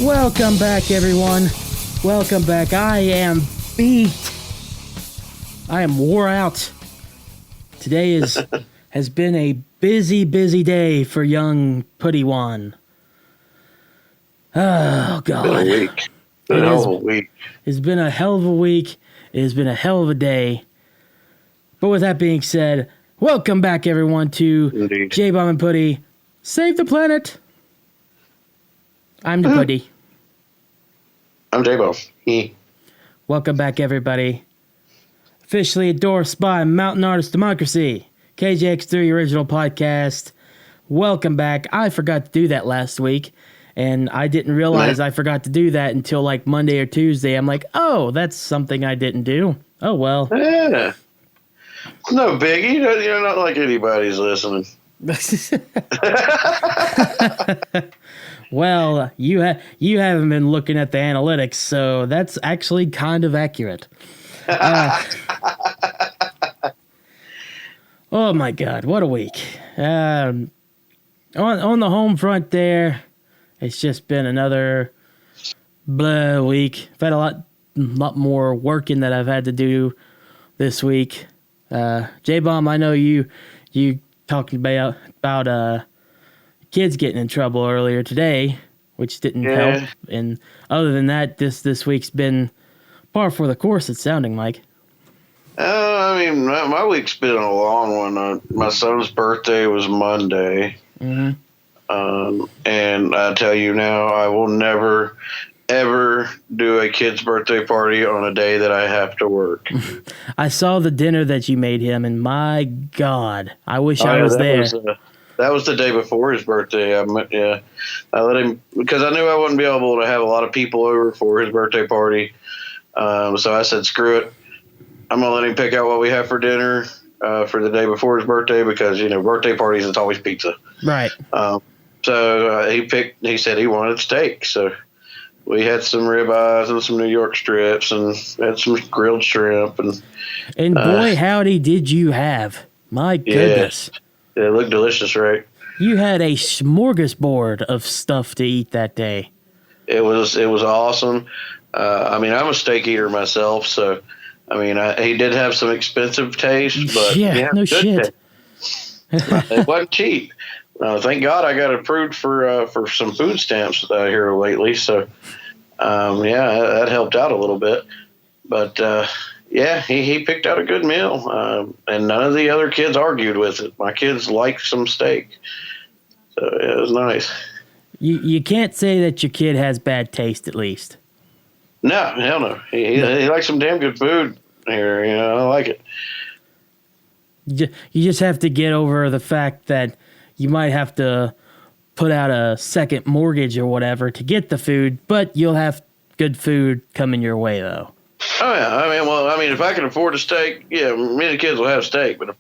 Welcome back, everyone. Welcome back. I am beat. I am wore out. Today has been a busy day for young Puddy One. Oh, God. Been a week. Been a hell of a week. It's been a hell of a week. It has been a hell of a day. But with that being said, welcome back, everyone, to J-Bomb and Puddy. Save the planet. I'm the Puddy. I'm J-Bomb. Welcome back, everybody. Officially endorsed by Mountain Artist Democracy, KJX3 Original Podcast. Welcome back. I forgot to do that last week, and I didn't realize I forgot to do that until like Monday or Tuesday. I'm like, oh, that's something I didn't do. Oh, well. Yeah. No biggie. You're not like anybody's listening. Well, you haven't been looking at the analytics, so that's actually kind of accurate. Oh my God, what a week! On the home front, there, it's just been another blah week. I've had a lot more working that I've had to do this week. J-Bomb, I know you talking about kids getting in trouble earlier today, which didn't help. And other than that, this week's been par for the course, it's sounding like. I mean, my week's been a long one. My son's birthday was Monday. Mm-hmm. And I tell you now, I will never, ever do a kid's birthday party on a day that I have to work. I saw the dinner that you made him, and my God, I wish I was there. That was the day before his birthday. I let him, because I knew I wouldn't be able to have a lot of people over for his birthday party. So I said, screw it. I'm going to let him pick out what we have for dinner for the day before his birthday, because, birthday parties, it's always pizza. Right. So he said he wanted steak. So we had some ribeyes and some New York strips and had some grilled shrimp. And boy, howdy did you have. My goodness. Yeah, it looked delicious, right? You had a smorgasbord of stuff to eat that day. It was awesome. I'm a steak eater myself, so he did have some expensive taste, but no shit. It wasn't cheap. Thank God I got approved for some food stamps here lately, so that helped out a little bit. But he picked out a good meal, and none of the other kids argued with it. My kids liked some steak, so it was nice. You can't say that your kid has bad taste, at least. No, hell no. He likes some damn good food here. I like it. You just have to get over the fact that you might have to put out a second mortgage or whatever to get the food, but you'll have good food coming your way, though. Oh, yeah. If I can afford a steak, me and the kids will have steak. But if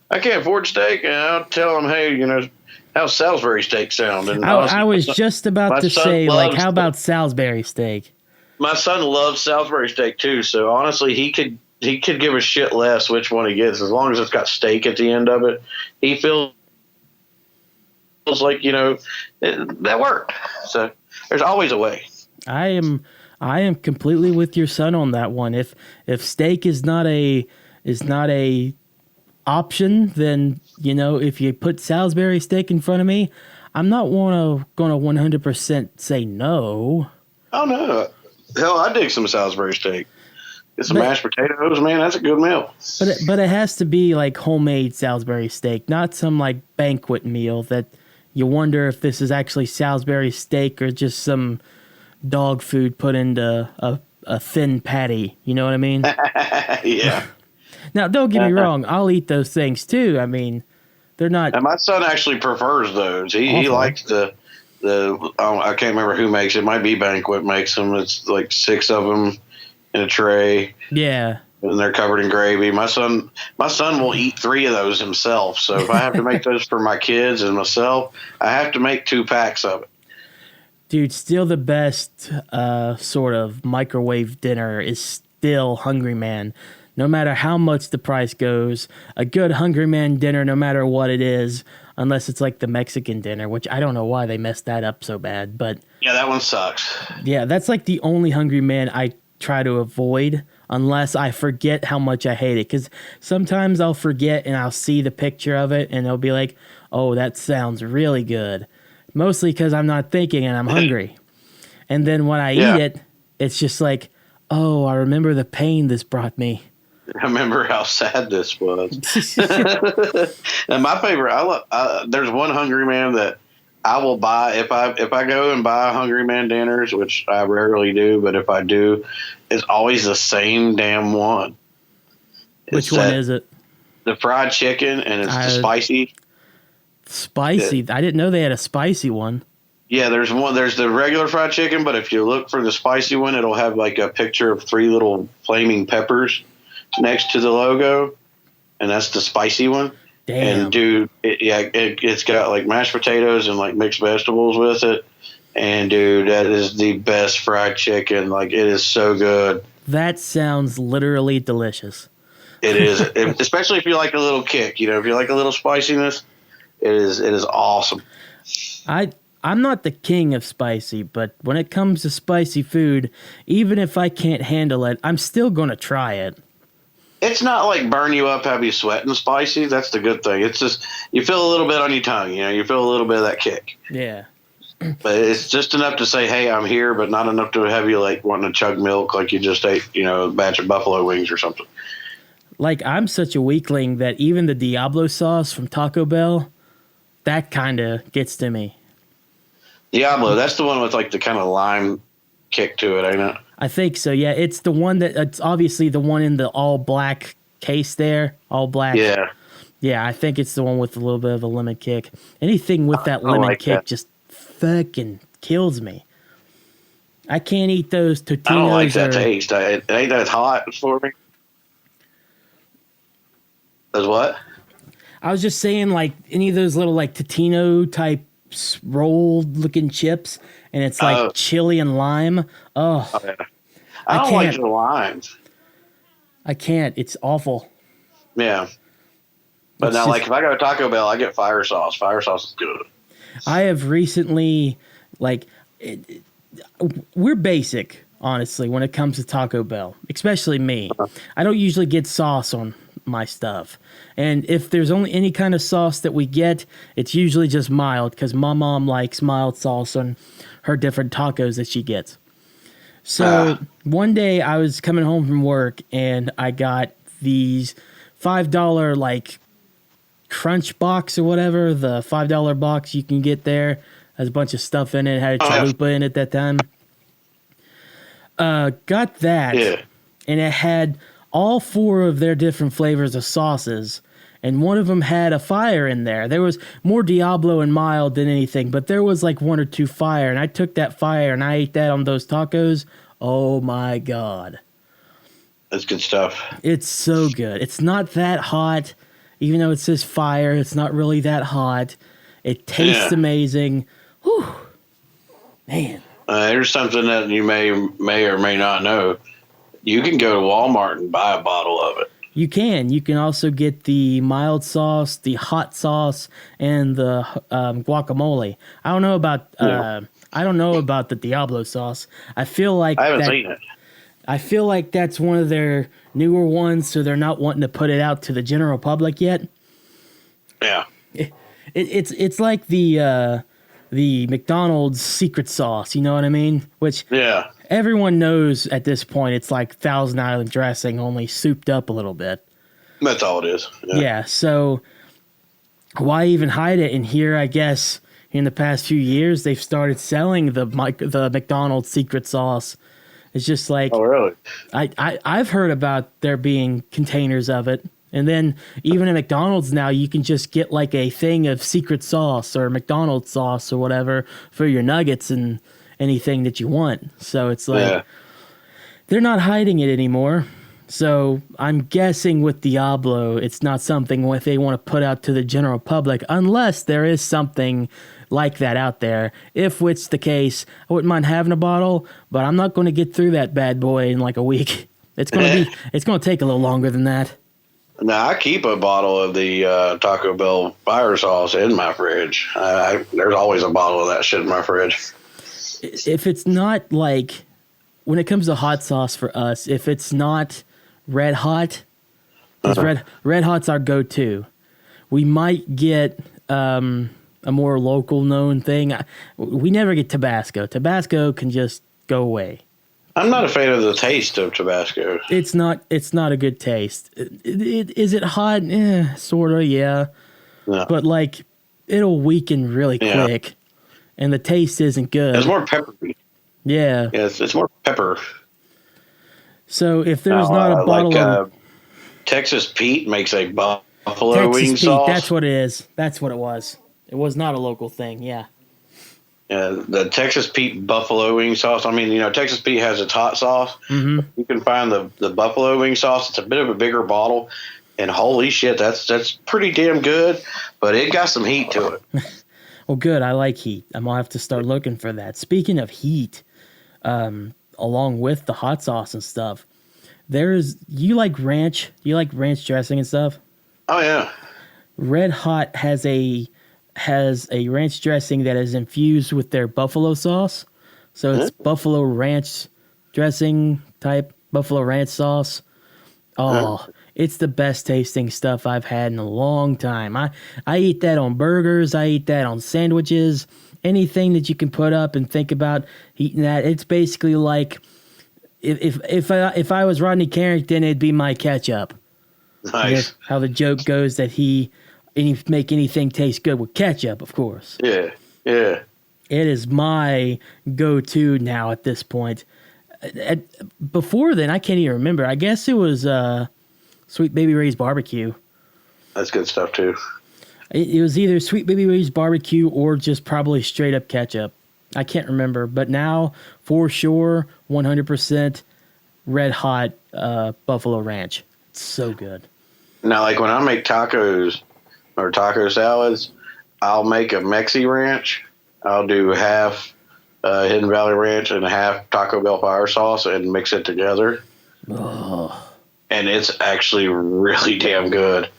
I can't afford steak, I'll tell them, hey, how's Salisbury steak sound? And I was just about to say, how about Salisbury steak? My son loves Salisbury steak, too. So, honestly, he could give a shit less which one he gets. As long as it's got steak at the end of it, he feels like, that worked. So, there's always a way. I am completely with your son on that one. If steak is not a option, then if you put Salisbury steak in front of me, I'm not gonna 100% say no. Oh no, hell, I dig some Salisbury steak. Get some mashed potatoes, man. That's a good meal. But it has to be like homemade Salisbury steak, not some like banquet meal that you wonder if this is actually Salisbury steak or just some dog food put into a thin patty. You know what I mean? Yeah. Now, don't get me wrong. I'll eat those things too. They're not. And my son actually prefers those. He likes the I can't remember who makes it. It might be Banquet makes them. It's like 6 of them in a tray. Yeah. And they're covered in gravy. My son will eat 3 of those himself. So if I have to make those for my kids and myself, I have to make 2 packs of it. Dude, still the best sort of microwave dinner is still Hungry Man. No matter how much the price goes, a good Hungry Man dinner, no matter what it is, unless it's like the Mexican dinner, which I don't know why they messed that up so bad. But Yeah, that one sucks. yeah, that's like the only Hungry Man I try to avoid unless I forget how much I hate it. Because sometimes I'll forget and I'll see the picture of it and it'll be like, oh, that sounds really good. Mostly because I'm not thinking and I'm hungry. And then when I eat it, it's just like, oh, I remember the pain this brought me. I remember how sad this was. And my favorite, there's one Hungry Man that I will buy if I go and buy Hungry Man dinners, which I rarely do, but if I do, it's always the same damn one. Which one is it? The fried chicken, and it's the spicy. Spicy? I didn't know they had a spicy one. Yeah, there's one. There's the regular fried chicken, but if you look for the spicy one, it'll have like a picture of 3 little flaming peppers next to the logo, and that's the spicy one. Damn. And dude, it's got like mashed potatoes and like mixed vegetables with it. And dude, that is the best fried chicken. Like, it is so good. That sounds literally delicious. It is, especially if you like a little kick. You know, if you like a little spiciness, it is awesome. I'm not the king of spicy, but when it comes to spicy food, even if I can't handle it, I'm still gonna try it. It's not like burn you up, have you sweating spicy. That's the good thing. It's just you feel a little bit on your tongue. You know, you feel a little bit of that kick. Yeah. But it's just enough to say, hey, I'm here, but not enough to have you like wanting to chug milk like you just ate, you know, a batch of buffalo wings or something. Like, I'm such a weakling that even the Diablo sauce from Taco Bell, that kind of gets to me. Diablo, that's the one with like the kind of lime kick to it, ain't it? I think so, yeah. It's the one it's obviously the one in the all black case there. All black. Yeah. Yeah, I think it's the one with a little bit of a lemon kick. Anything with that lemon kick just fucking kills me. I can't eat those Totinos. I don't like that taste. It ain't that hot for me. As what? I was just saying, like, any of those little, like, Totino type rolled looking chips, and it's like chili and lime. Oh, yeah. I don't like the limes. I can't. It's awful. Yeah. But it's now, like, if I go to Taco Bell, I get fire sauce. Fire sauce is good. I have recently, like, we're basic, honestly, when it comes to Taco Bell, especially me. I don't usually get sauce on my stuff. And if there's only any kind of sauce that we get, it's usually just mild, because my mom likes mild sauce on her different tacos that she gets. So one day I was coming home from work and I got these $5 like crunch box or whatever, the $5 box you can get there. Has a bunch of stuff in it. Had a chalupa in it that time. Got that, and it had all 4 of their different flavors of sauces, and one of them had a fire in there. There was more Diablo and mild than anything, but there was like 1 or 2 fire, and I took that fire and I ate that on those tacos. Oh my God. That's good stuff. It's so good. It's not that hot, even though it says fire. It's not really that hot. It tastes amazing. Whew. Man. Here's something that you may or may not know. You can go to Walmart and buy a bottle of it. You can. You can also get the mild sauce, the hot sauce, and the guacamole. I don't know about the Diablo sauce. I feel like I haven't seen it. I feel like that's one of their newer ones, so they're not wanting to put it out to the general public yet. Yeah. It's like the McDonald's secret sauce, you know what I mean? Which everyone knows at this point it's like Thousand Island dressing, only souped up a little bit. That's all it is. Yeah, so why even hide it? And here, I guess, in the past few years, they've started selling the McDonald's secret sauce. It's just like... Oh, really? I've heard about there being containers of it. And then even at McDonald's now, you can just get like a thing of secret sauce or McDonald's sauce or whatever for your nuggets and anything that you want. So it's like they're not hiding it anymore. So I'm guessing with Diablo, it's not something what they want to put out to the general public unless there is something like that out there. If it's the case, I wouldn't mind having a bottle, but I'm not going to get through that bad boy in like a week. It's going to take a little longer than that. Now I keep a bottle of the Taco Bell fire sauce in my fridge. There's always a bottle of that shit in my fridge. If it's not like, when it comes to hot sauce for us, if it's not Red Hot, because Red Hot's our go-to. We might get a more local known thing. We never get Tabasco. Tabasco can just go away. I'm not a fan of the taste of Tabasco. It's not a good taste. Is it hot? Sort of, yeah. No. But like, it'll weaken really quick, and the taste isn't good. It's more peppery. Yeah. Yeah, it's more pepper. So if there's not a bottle of Texas Pete makes a buffalo Texas wing Pete, sauce. that's what it is. That's what it was. It was not a local thing. Yeah. The Texas Pete buffalo wing sauce. I mean, Texas Pete has its hot sauce. Mm-hmm. You can find the buffalo wing sauce. It's a bit of a bigger bottle, and holy shit, that's pretty damn good. But it got some heat to it. Well, good. I like heat. I'm gonna have to start looking for that. Speaking of heat, along with the hot sauce and stuff, you like ranch? You like ranch dressing and stuff? Oh yeah. Red Hot has a ranch dressing that is infused with their buffalo sauce. So it's buffalo ranch dressing type, buffalo ranch sauce. Oh, it's the best tasting stuff I've had in a long time. I eat that on burgers. I eat that on sandwiches. Anything that you can put up and think about eating that. It's basically like if I was Rodney Carrington, it'd be my ketchup. Nice. How the joke goes that he make anything taste good with ketchup, of course. Yeah. Yeah. It is my go-to now at this point. Before then, I can't even remember. I guess it was Sweet Baby Ray's barbecue. That's good stuff too. It was either Sweet Baby Ray's barbecue or just probably straight up ketchup. I can't remember, but now for sure, 100% Red Hot Buffalo Ranch. It's so good. Now, like when I make tacos or taco salads, I'll make a Mexi Ranch. I'll do half Hidden Valley Ranch and half Taco Bell fire sauce and mix it together. Oh. And it's actually really damn good.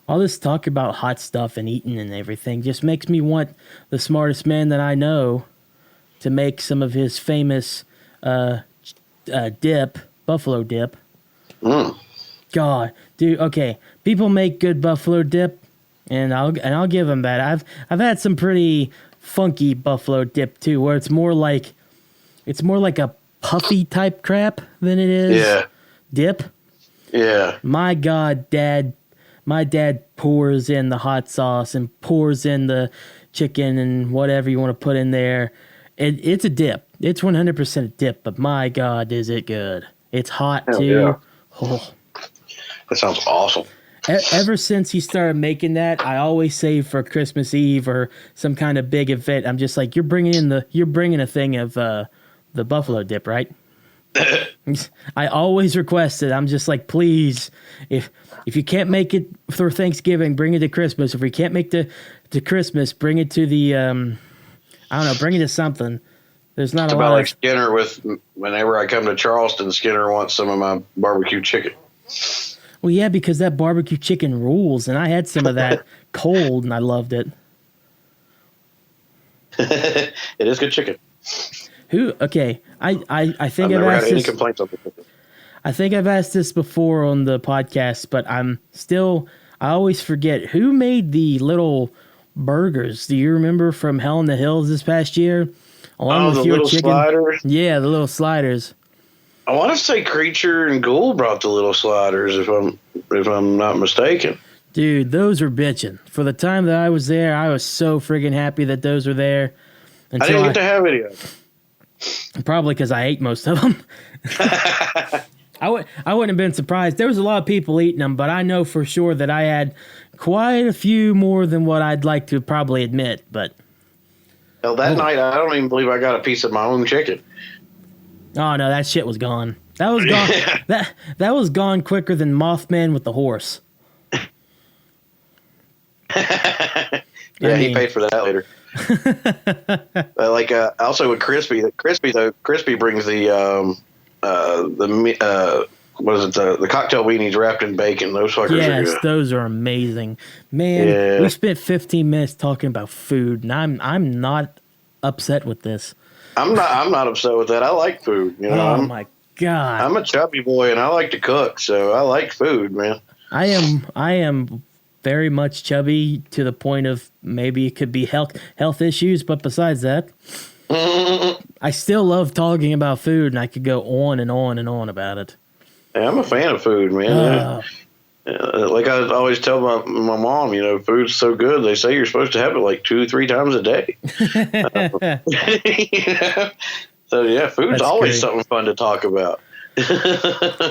All this talk about hot stuff and eating and everything just makes me want the smartest man that I know to make some of his famous dip, buffalo dip. God, dude. Okay, people make good buffalo dip, and I'll give them that. I've had some pretty funky buffalo dip too, where it's more like a puffy type crap than it is dip. Yeah. My God, my dad pours in the hot sauce and pours in the chicken and whatever you want to put in there. It's a dip. It's 100% a dip, but my God, is it good. It's hot too. Yeah. Oh. That sounds awesome. Ever since he started making that, I always save for Christmas Eve or some kind of big event. I'm just like, you're bringing a thing of the buffalo dip, right? I always request it. I'm just like, please, if you can't make it for Thanksgiving, bring it to Christmas. If we can't make it to Christmas, bring it to the I don't know, bring it to something. There's not it's a about lot like Skinner with whenever I come to Charleston, Skinner wants some of my barbecue chicken. Well, yeah, because that barbecue chicken rules, and I had some of that cold, and I loved it. It is good chicken. Okay, I think I've never asked had any this. complaints on it. I think I've asked this before on the podcast, but I always forget who made the little burgers. Do you remember from Hell in the Hills this past year? Along with the your little chicken. sliders? Yeah, the little sliders. I want to say Creature and Ghoul brought the little sliders, if I'm not mistaken. Dude, those were bitchin'. For the time that I was there, I was so friggin' happy that those were there. I didn't get to have any of them. Probably because I ate most of them. I wouldn't have been surprised. There was a lot of people eating them, but I know for sure that I had quite a few more than what I'd like to probably admit. But Well, that night, I don't even believe I got a piece of my own chicken. oh no, that shit was gone. That was gone. that was gone quicker than Mothman with the horse. Yeah, he paid for that later. Also with Crispy, Crispy brings the was it the cocktail weenies wrapped in bacon? Those fuckers are Yes, good. those are amazing. Man, Yeah. we spent 15 minutes talking about food, and I'm not upset with this. I'm not upset with that. I like food. You know, Oh my god. I'm a chubby boy and I like to cook, so I like food, man. I am very much chubby to the point of maybe it could be health issues, but besides that, I still love talking about food, and I could go on and on and on about it. Yeah, I'm a fan of food, man. Uh, Like I always tell my mom, you know, food's so good. They say you're supposed to have it like 2-3 times a day. So yeah, food's That's always great. something fun to talk about.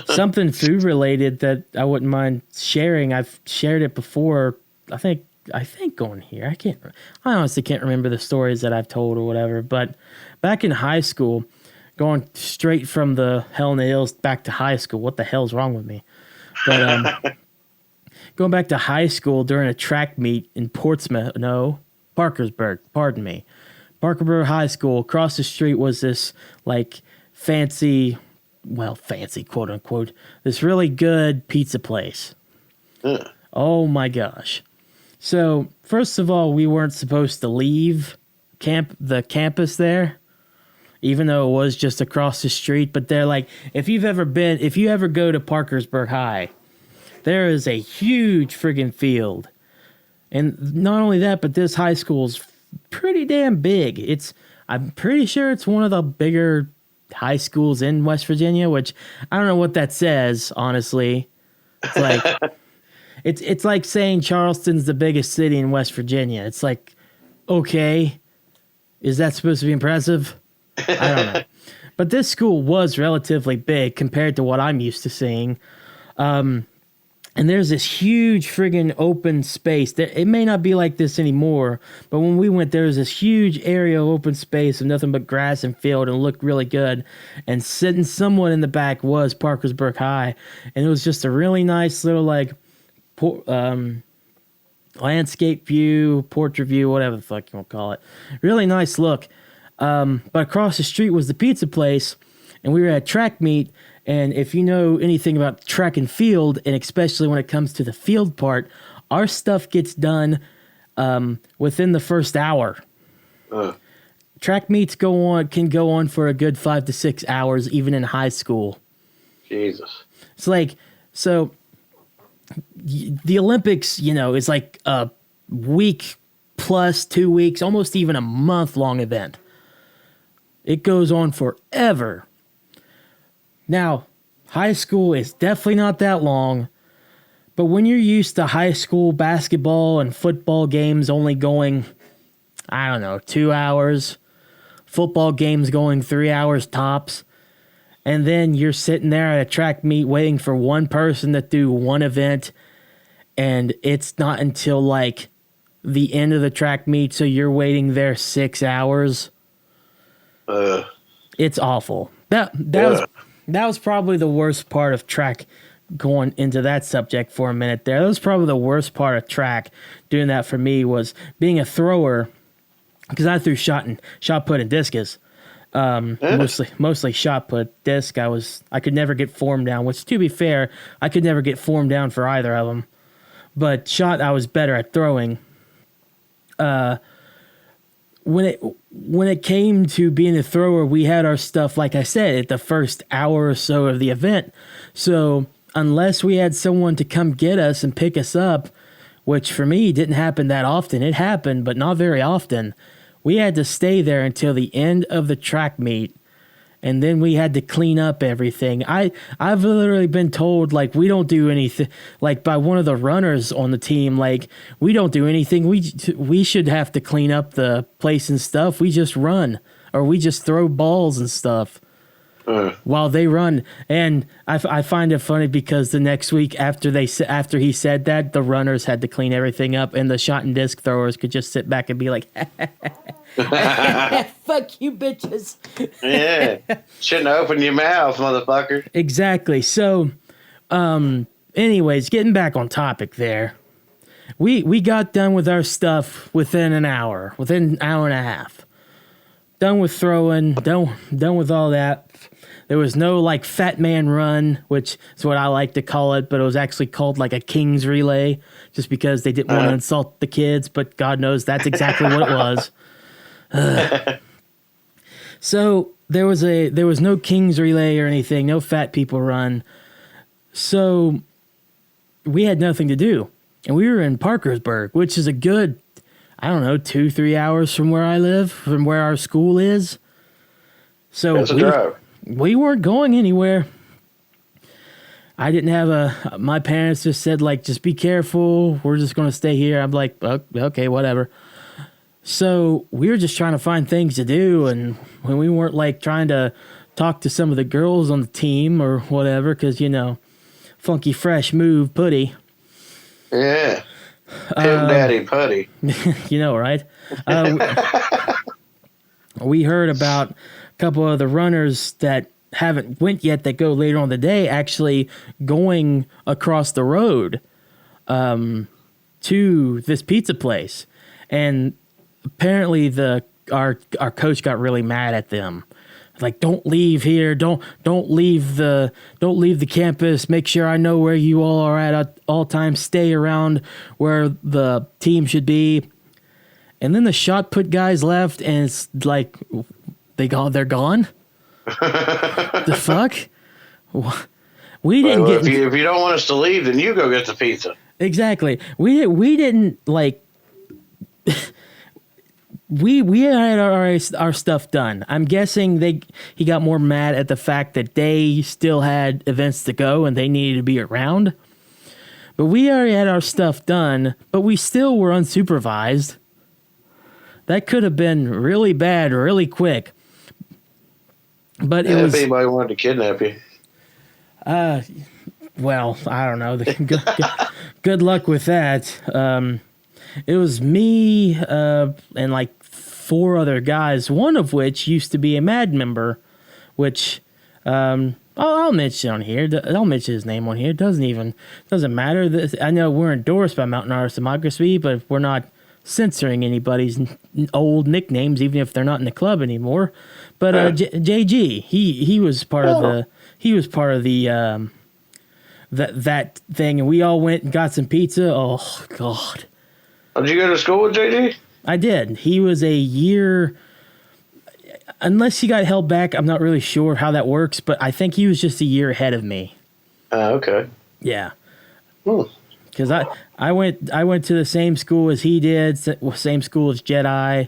Something food related that I wouldn't mind sharing. I've shared it before. I think on here. I honestly can't remember the stories that I've told or whatever. But back in high school, going straight from the Hell in the Hills back to high school. What the hell's wrong with me? But going back to high school during a track meet in Parkersburg. Pardon me, Parkersburg High School. Across the street was this like fancy quote unquote, this really good pizza place. Oh my gosh. So, first of all, we weren't supposed to leave the campus there, even though it was just across the street. But they're like, if you ever go to Parkersburg High, there is a huge friggin' field. And not only that, but this high school's pretty damn big. I'm pretty sure it's one of the bigger high schools in West Virginia, which I don't know what that says, honestly. It's like it's like saying Charleston's the biggest city in West Virginia. It's like, okay, is that supposed to be impressive? I don't know. But this school was relatively big compared to what I'm used to seeing. And there's this huge friggin' open space. It may not be like this anymore, but when we went, there was this huge area of open space of nothing but grass and field, and it looked really good. And sitting somewhat in the back was Parkersburg High, and it was just a really nice little like landscape view, portrait view, whatever the fuck you want to call it. Really nice look. But across the street was the pizza place, and we were at track meet. And if you know anything about track and field, and especially when it comes to the field part, our stuff gets done within the first hour. Track meets can go on for a good 5 to 6 hours, even in high school. Jesus. It's like, so the Olympics, is like a week plus 2 weeks, almost even a month long event. It goes on forever. Now, high school is definitely not that long, but when you're used to high school basketball and football games only going, 2 hours, football games going 3 hours tops, and then you're sitting there at a track meet waiting for one person to do one event, and it's not until like the end of the track meet, so you're waiting there 6 hours. It's awful. That was probably the worst part of track, going into that subject for a minute there. That was probably the worst part of track, doing that for me, was being a thrower, because I threw shot put, and discus. Mostly shot put. Disc, I could never get form down, which, to be fair, I could never get form down for either of them. But shot, I was better at throwing. When it came to being a thrower, we had our stuff, like I said, at the first hour or so of the event. So unless we had someone to come get us and pick us up, which for me didn't happen that often. It happened, but not very often. We had to stay there until the end of the track meet, and then we had to clean up everything. I've literally been told, like, we don't do anything, like, by one of the runners on the team, like, we don't do anything. We should have to clean up the place and stuff. We just run, or we just throw balls and stuff while they run. And I find it funny because the next week after he said that, the runners had to clean everything up, and the shot and disc throwers could just sit back and be like, fuck you bitches. Yeah. Shouldn't have opened your mouth, motherfucker. Exactly. So, anyways, getting back on topic there. We got done with our stuff within an hour and a half. Done with throwing, done with all that. There was no like fat man run, which is what I like to call it, but it was actually called like a king's relay, just because they didn't want to insult the kids. But God knows that's exactly what it was. So there was no king's relay or anything, no fat people run. So we had nothing to do, and we were in Parkersburg, which is a good, I don't know, 2-3 hours from where I live, from where our school is. So That's a drive. We weren't going anywhere. I didn't have my parents just said, like, just be careful. We're just going to stay here. I'm like, okay, whatever. So we were just trying to find things to do. And when we weren't like trying to talk to some of the girls on the team or whatever, because, funky fresh move, Puddy. Yeah. Tim Daddy Puddy. Right? We heard about a couple of the runners that haven't went yet that go later on in the day actually going across the road to this pizza place. And apparently our coach got really mad at them. Like, don't leave here. Don't leave the campus. Make sure I know where you all are at all times. Stay around where the team should be. And then the shot put guys left, and it's like they're gone. The fuck? We didn't get. If you don't want us to leave, then you go get the pizza. Exactly. We didn't like. We had our stuff done. I'm guessing he got more mad at the fact that they still had events to go and they needed to be around. But we already had our stuff done, but we still were unsupervised. That could have been really bad really quick. But it was. If anybody wanted to kidnap you. Well, I don't know. Good luck with that. It was me and like 4 other guys, one of which used to be a MAD member, which I'll mention on here. I'll mention his name on here. It doesn't matter. I know we're endorsed by Mountain Artist Democracy, but we're not censoring anybody's old nicknames, even if they're not in the club anymore. But JG, he was part of the that thing, and we all went and got some pizza. Oh God. Did you go to school with JG? I did. He was a year, unless he got held back. I'm not really sure how that works, but I think he was just a year ahead of me. Okay. Yeah. Because I went to the same school as he did, same school as Jedi.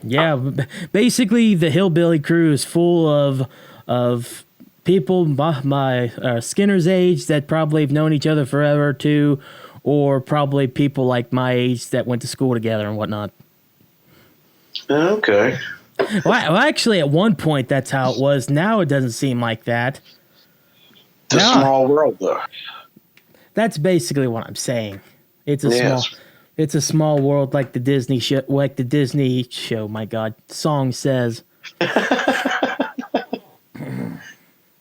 Yeah. Basically, the hillbilly crew is full of people my Skinner's age that probably have known each other forever too, or probably people like my age that went to school together and whatnot. Okay. Well, actually, at one point that's how it was. Now it doesn't seem like that. It's a small world, though. That's basically what I'm saying. It's a small world, like the Disney show. My God, song says. But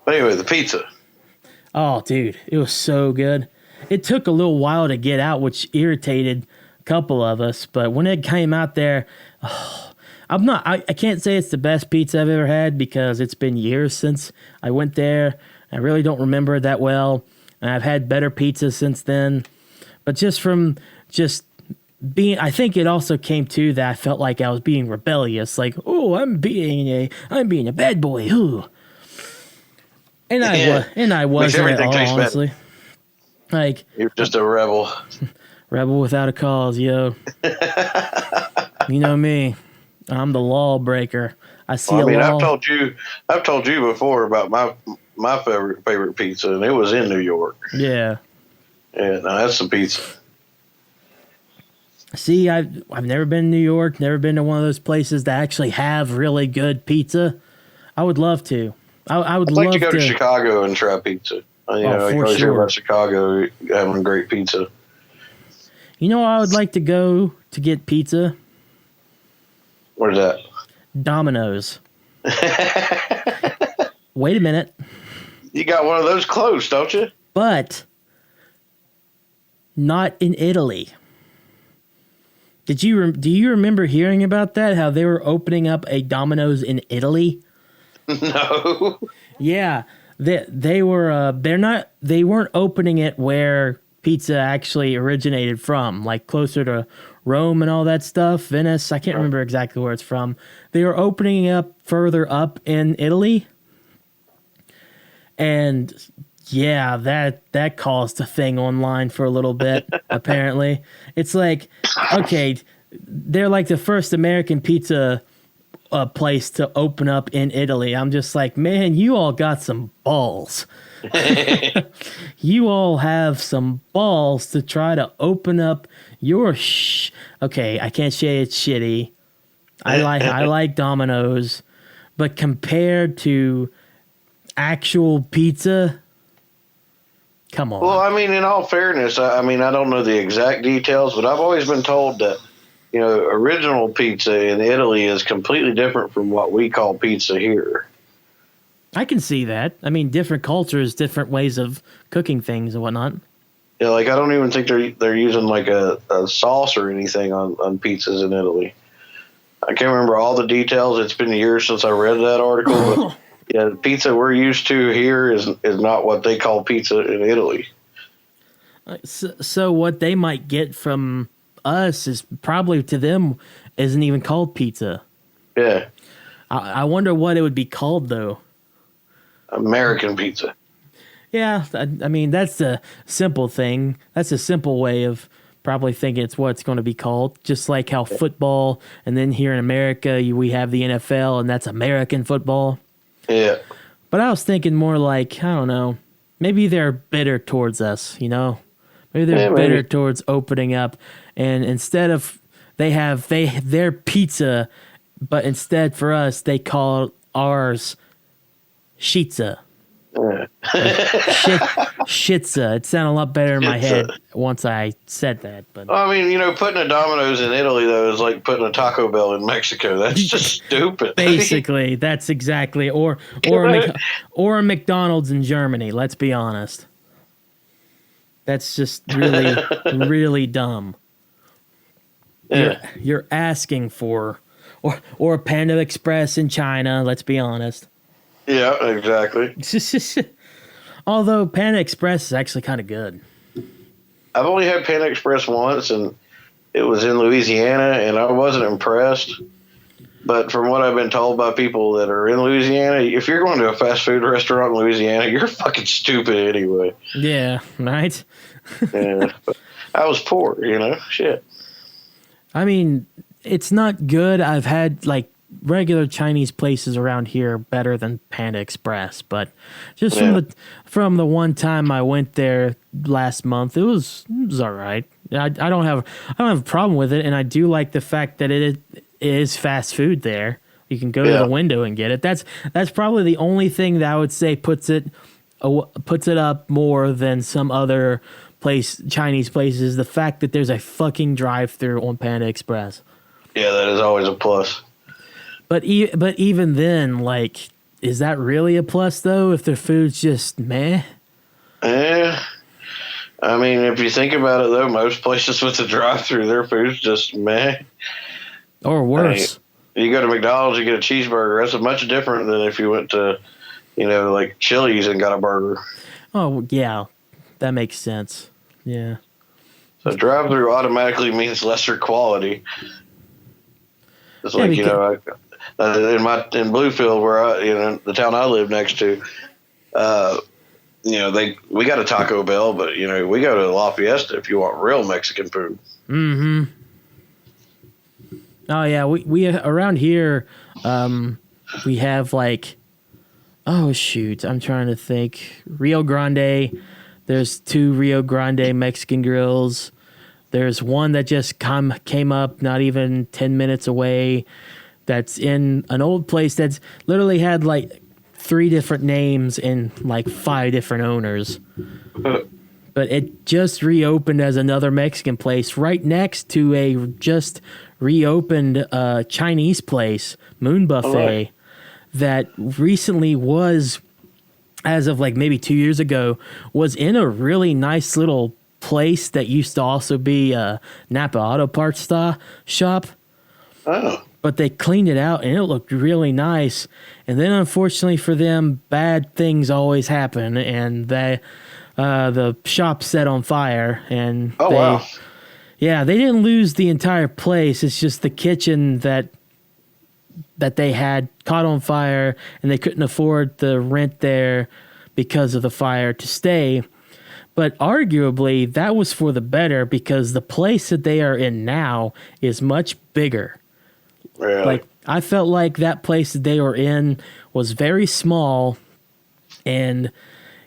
anyway, the pizza. Oh, dude, it was so good. It took a little while to get out, which irritated a couple of us. But when it came out there, I can't say it's the best pizza I've ever had because it's been years since I went there. I really don't remember it that well. And I've had better pizza since then. But just being, I think it also came to that I felt like I was being rebellious. Like, oh, I'm being a bad boy. Ooh. And I wasn't at all, honestly. Like, you're just a rebel. Rebel without a cause, yo. You know me. I'm the lawbreaker. I've told you before about my favorite pizza, and it was in New York. Yeah. Yeah, no, that's some pizza. See, I've never been to New York, never been to one of those places that actually have really good pizza. I would love to. I'd like to go to Chicago and try pizza. I always hear about Chicago having great pizza. You know, I would like to go to get pizza. Where's that? Domino's. Wait a minute. You got one of those close, don't you? But not in Italy. Do you remember hearing about that? How they were opening up a Domino's in Italy? No. Yeah, they were they weren't opening it where pizza actually originated from, like closer to Rome and all that stuff, Venice. I can't remember exactly where it's from. They were opening up further up in Italy, and yeah, that caused a thing online for a little bit. Apparently, it's like, okay, they're like the first American pizza place to open up in Italy. I'm just like, man, you all got some balls. You all have some balls to try to open up your Okay, I can't say it's shitty. I like Domino's, but compared to actual pizza, come on. Well, I mean, in all fairness, I mean, I don't know the exact details, but I've always been told that, you know, original pizza in Italy is completely different from what we call pizza here. I can see that. I mean, different cultures, different ways of cooking things and whatnot. Yeah, like I don't even think they're using like a sauce or anything on pizzas in Italy. I can't remember all the details. It's been years since I read that article, but yeah, the pizza we're used to here is not what they call pizza in Italy. So what they might get from us is probably to them isn't even called pizza. Yeah. I wonder what it would be called though. American pizza. Yeah, I mean that's the simple thing. That's a simple way of probably thinking it's what it's going to be called. Just like how football, and then here in America we have the NFL, and that's American football. Yeah. But I was thinking more like, I don't know, maybe they're bitter towards us, you know? Maybe they're bitter towards opening up, and instead of their pizza, but instead for us they call ours shitza. Shitza. It sounded a lot better in my head once I said that. But I mean, you know, putting a Domino's in Italy though is like putting a Taco Bell in Mexico. That's just stupid. Basically, that's exactly or a McDonald's in Germany. Let's be honest. That's just really really dumb. Yeah. You're asking for or a Panda Express in China. Let's be honest. Yeah, exactly. Although Panda Express is actually kind of good. I've only had Panda Express once, and it was in Louisiana, and I wasn't impressed. But from what I've been told by people that are in Louisiana, if you're going to a fast food restaurant in Louisiana, you're fucking stupid anyway. Yeah, right? Yeah. I was poor, you know? Shit. I mean, it's not good. I've had, like, regular Chinese places around here better than Panda Express, but just from the one time I went there last month, it was all right. I don't have a problem with it, and I do like the fact that it is fast food there. You can go to the window and get it. That's probably the only thing that I would say puts it up more than some other Chinese places. The fact that there's a fucking drive-through on Panda Express. Yeah, that is always a plus. But even then, like, is that really a plus though? If their food's just meh? Yeah. I mean, if you think about it though, most places with the drive-through, their food's just meh. Or worse. I mean, you go to McDonald's, you get a cheeseburger. That's much different than if you went to, you know, like Chili's and got a burger. Oh yeah, that makes sense. Yeah. So drive-through automatically means lesser quality. It's like, you know, in Bluefield, where the town I live next to, you know, we got a Taco Bell, but you know, we go to La Fiesta if you want real Mexican food. Mm-hmm. Oh yeah, we around here, we have like, oh shoot, I'm trying to think. Rio Grande, there's 2 Rio Grande Mexican grills. There's one that just came up not even 10 minutes away. That's in an old place that's literally had like 3 different names and like 5 different owners. But it just reopened as another Mexican place right next to a just reopened Chinese place, Moon Buffet, that recently was, as of like maybe 2 years ago, was in a really nice little place that used to also be a Napa Auto Parts shop. Oh. but they cleaned it out and it looked really nice. And then unfortunately for them, bad things always happen, and the shop set on fire. And wow. Yeah, they didn't lose the entire place. It's just the kitchen that they had caught on fire, and they couldn't afford the rent there because of the fire to stay. But arguably, that was for the better, because the place that they are in now is much bigger. Really? Like, I felt like that place that they were in was very small, and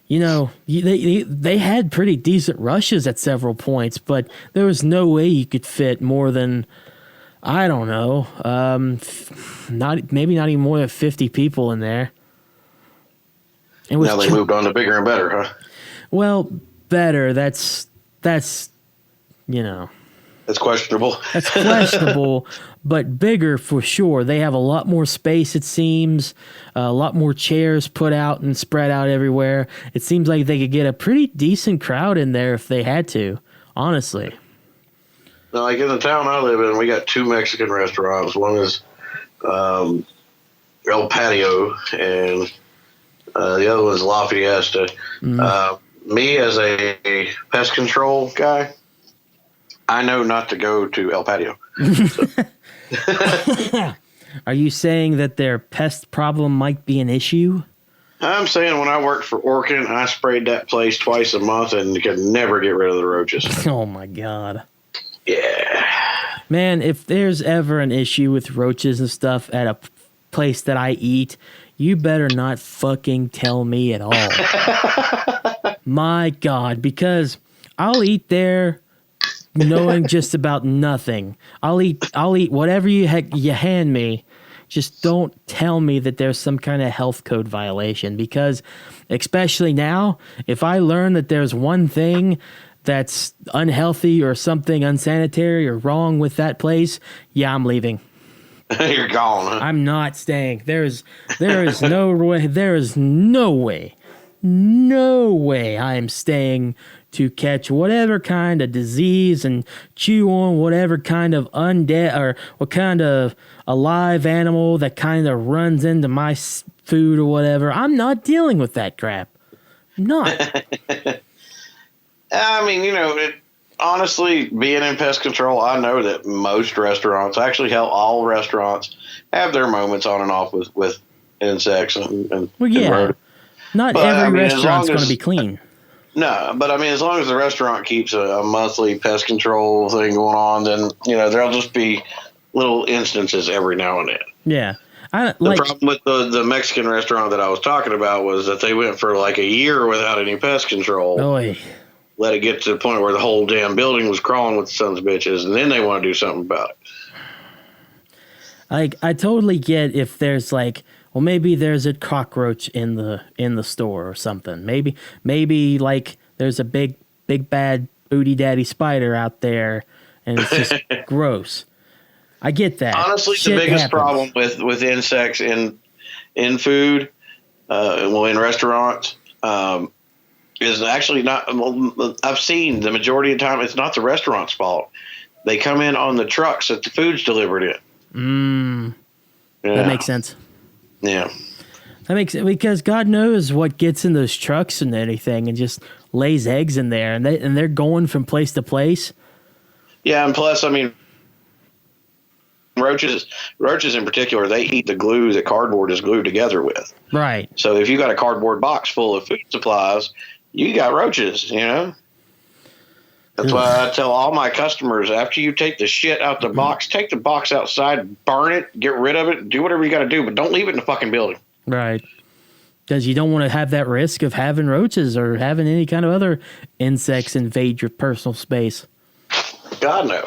they had pretty decent rushes at several points, but there was no way you could fit more than, I don't know, maybe not even more than 50 people in there. Now they moved on to bigger and better, huh? Well, better. That's That's questionable. That's questionable, but bigger for sure. They have a lot more space, it seems, a lot more chairs put out and spread out everywhere. It seems like they could get a pretty decent crowd in there if they had to, honestly. Now, like in the town I live in, we got 2 Mexican restaurants. One is El Patio, and the other one is La Fiesta. Me, as a pest control guy, I know not to go to El Patio. Are you saying that their pest problem might be an issue? I'm saying when I worked for Orkin, I sprayed that place twice a month and could never get rid of the roaches. Oh, my God. Yeah. Man, if there's ever an issue with roaches and stuff at a place that I eat, you better not fucking tell me at all. My God, because I'll eat there knowing just about nothing. I'll eat whatever you hand me. Just don't tell me that there's some kind of health code violation, because especially now, if I learn that there's one thing that's unhealthy or something unsanitary or wrong with that place, yeah, I'm leaving. You're gone, huh? I'm not staying. There is no way I am staying to catch whatever kind of disease and chew on whatever kind of undead or what kind of alive animal that kind of runs into my food or whatever. I'm not dealing with that crap. I'm not. I mean, honestly, being in pest control, I know that most restaurants, actually all restaurants, have their moments on and off with insects and well, yeah. and not every restaurant's going to be clean. No, but I mean, as long as the restaurant keeps a monthly pest control thing going on, then there'll just be little instances every now and then. Yeah. The problem with the Mexican restaurant that I was talking about was that they went for like a year without any pest control. Oy. Let it get to the point where the whole damn building was crawling with the sons of bitches, and then they want to do something about it. I totally get if there's maybe there's a cockroach in the store or something. Maybe like there's a big bad booty daddy spider out there, and it's just gross. I get that. Honestly, the biggest problem with insects in food, in restaurants, is actually not. I've seen the majority of the time it's not the restaurant's fault. They come in on the trucks that the food's delivered in. Yeah. That makes sense. Yeah. That makes it, because God knows what gets in those trucks and anything, and just lays eggs in there, and they're going from place to place. Yeah, and plus, I mean, roaches in particular, they eat the glue that cardboard is glued together with. Right. So if you got a cardboard box full of food supplies, you got roaches, That's why I tell all my customers, after you take the shit out the box, take the box outside, burn it, get rid of it, do whatever you got to do, but don't leave it in the fucking building. Right. Because you don't want to have that risk of having roaches or having any kind of other insects invade your personal space. God, no.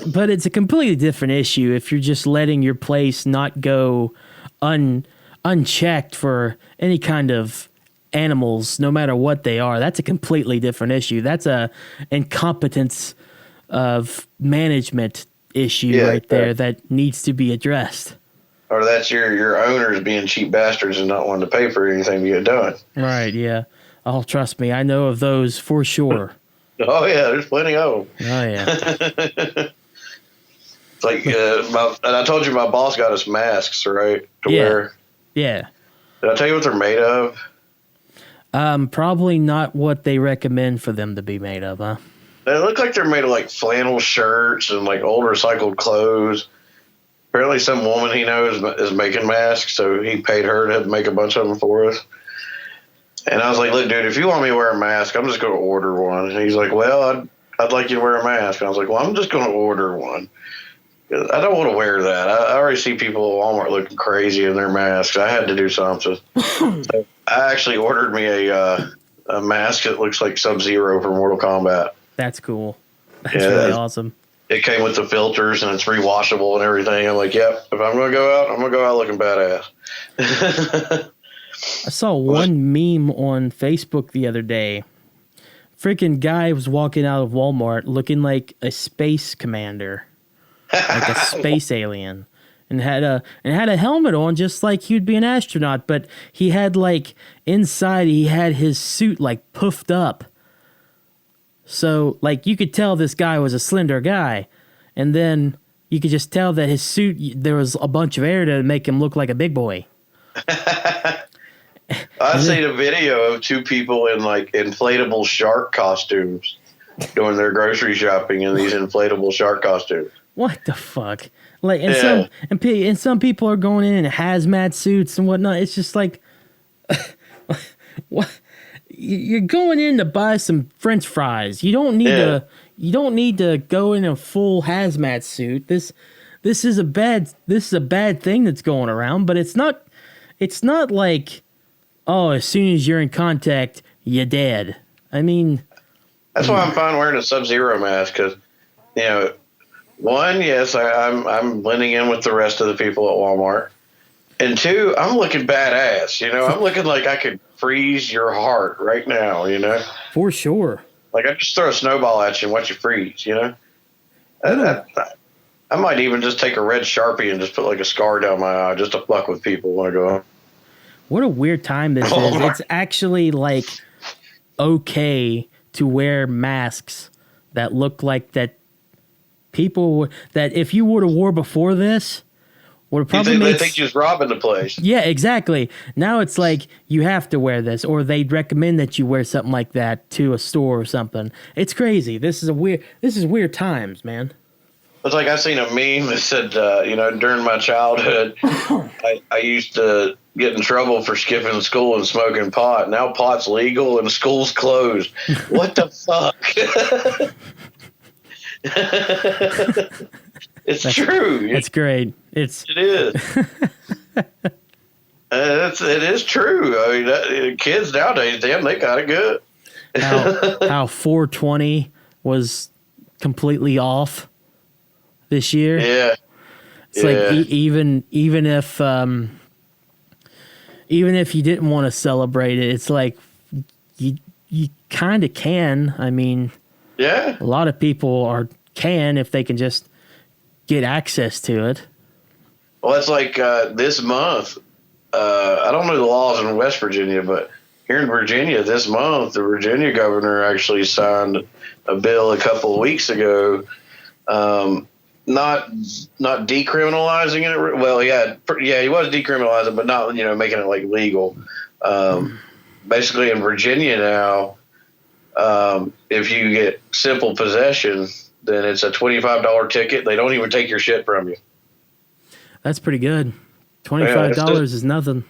But it's a completely different issue if you're just letting your place not go unchecked for any kind of animals, no matter what they are. That's a completely different issue. That's a incompetence of management issue right there that needs to be addressed. Or that's your owners being cheap bastards and not wanting to pay for anything you get done. Right, yeah. Oh, trust me, I know of those for sure. Oh, yeah, there's plenty of them. Oh, yeah. Like, and I told you my boss got us masks, right? To Yeah. wear. Yeah. Did I tell you what they're made of? Probably not what they recommend for them to be made of, huh? They look like they're made of like flannel shirts and like old recycled clothes. Apparently, some woman he knows is making masks, so he paid her to make a bunch of them for us. And I was like, "Look, dude, if you want me to wear a mask, I'm just going to order one." And he's like, "Well, I'd like you to wear a mask." And I was like, "Well, I'm just going to order one. I don't want to wear that. I already see people at Walmart looking crazy in their masks. I had to do something." So I actually ordered me a mask that looks like Sub-Zero from Mortal Kombat. That's cool. That's really awesome. It came with the filters and it's rewashable and everything. I'm like, yep, if I'm going to go out, I'm going to go out looking badass. I saw one meme on Facebook the other day. Freaking guy was walking out of Walmart looking like a space commander, like a space alien, and had a helmet on just like he'd be an astronaut. But he had like inside he had his suit like puffed up, so like you could tell this guy was a slender guy, and then you could just tell that his suit there was a bunch of air to make him look like a big boy. I've seen a video of two people in like inflatable shark costumes doing their grocery shopping in these inflatable shark costumes. What the fuck? Like, and some people are going in hazmat suits and whatnot. It's just like, what? You're going in to buy some French fries. You don't need to. You don't need to go in a full hazmat suit. This is a bad thing that's going around. But it's not. It's not like, oh, as soon as you're in contact, you're dead. I mean, that's why I'm fine wearing a Sub-Zero mask because, you know, one, yes, I'm blending in with the rest of the people at Walmart, and two, I'm looking badass. You know, I'm looking like I could freeze your heart right now. You know, for sure. Like I just throw a snowball at you and watch you freeze. You know, I might even just take a red Sharpie and just put like a scar down my eye just to fuck with people when I go home. What a weird time this is. It's actually like okay to wear masks that look like that people that if you would have wore before this would probably they think you're robbing the place. Yeah, exactly. Now it's like you have to wear this, or they'd recommend that you wear something like that to a store or something. It's crazy. This is weird times, man. It's like I seen a meme that said, you know, during my childhood, I used to get in trouble for skipping school and smoking pot. Now pot's legal and school's closed. What the fuck? It's true. That's great. It is. It is true. I mean, kids nowadays, damn, they got it good. how 420 was completely off this year. Yeah. It's like even if you didn't want to celebrate it, it's like you kind of can. I mean, yeah, a lot of people can if they can just get access to it. Well, it's like this month. I don't know the laws in West Virginia, but here in Virginia this month, the Virginia governor actually signed a bill a couple of weeks ago. Not decriminalizing it. Well, yeah, he was decriminalizing, but not making it like legal. Basically, in Virginia now, if you get simple possession, then it's a $25 ticket. They don't even take your shit from you. That's pretty good. $25 is nothing.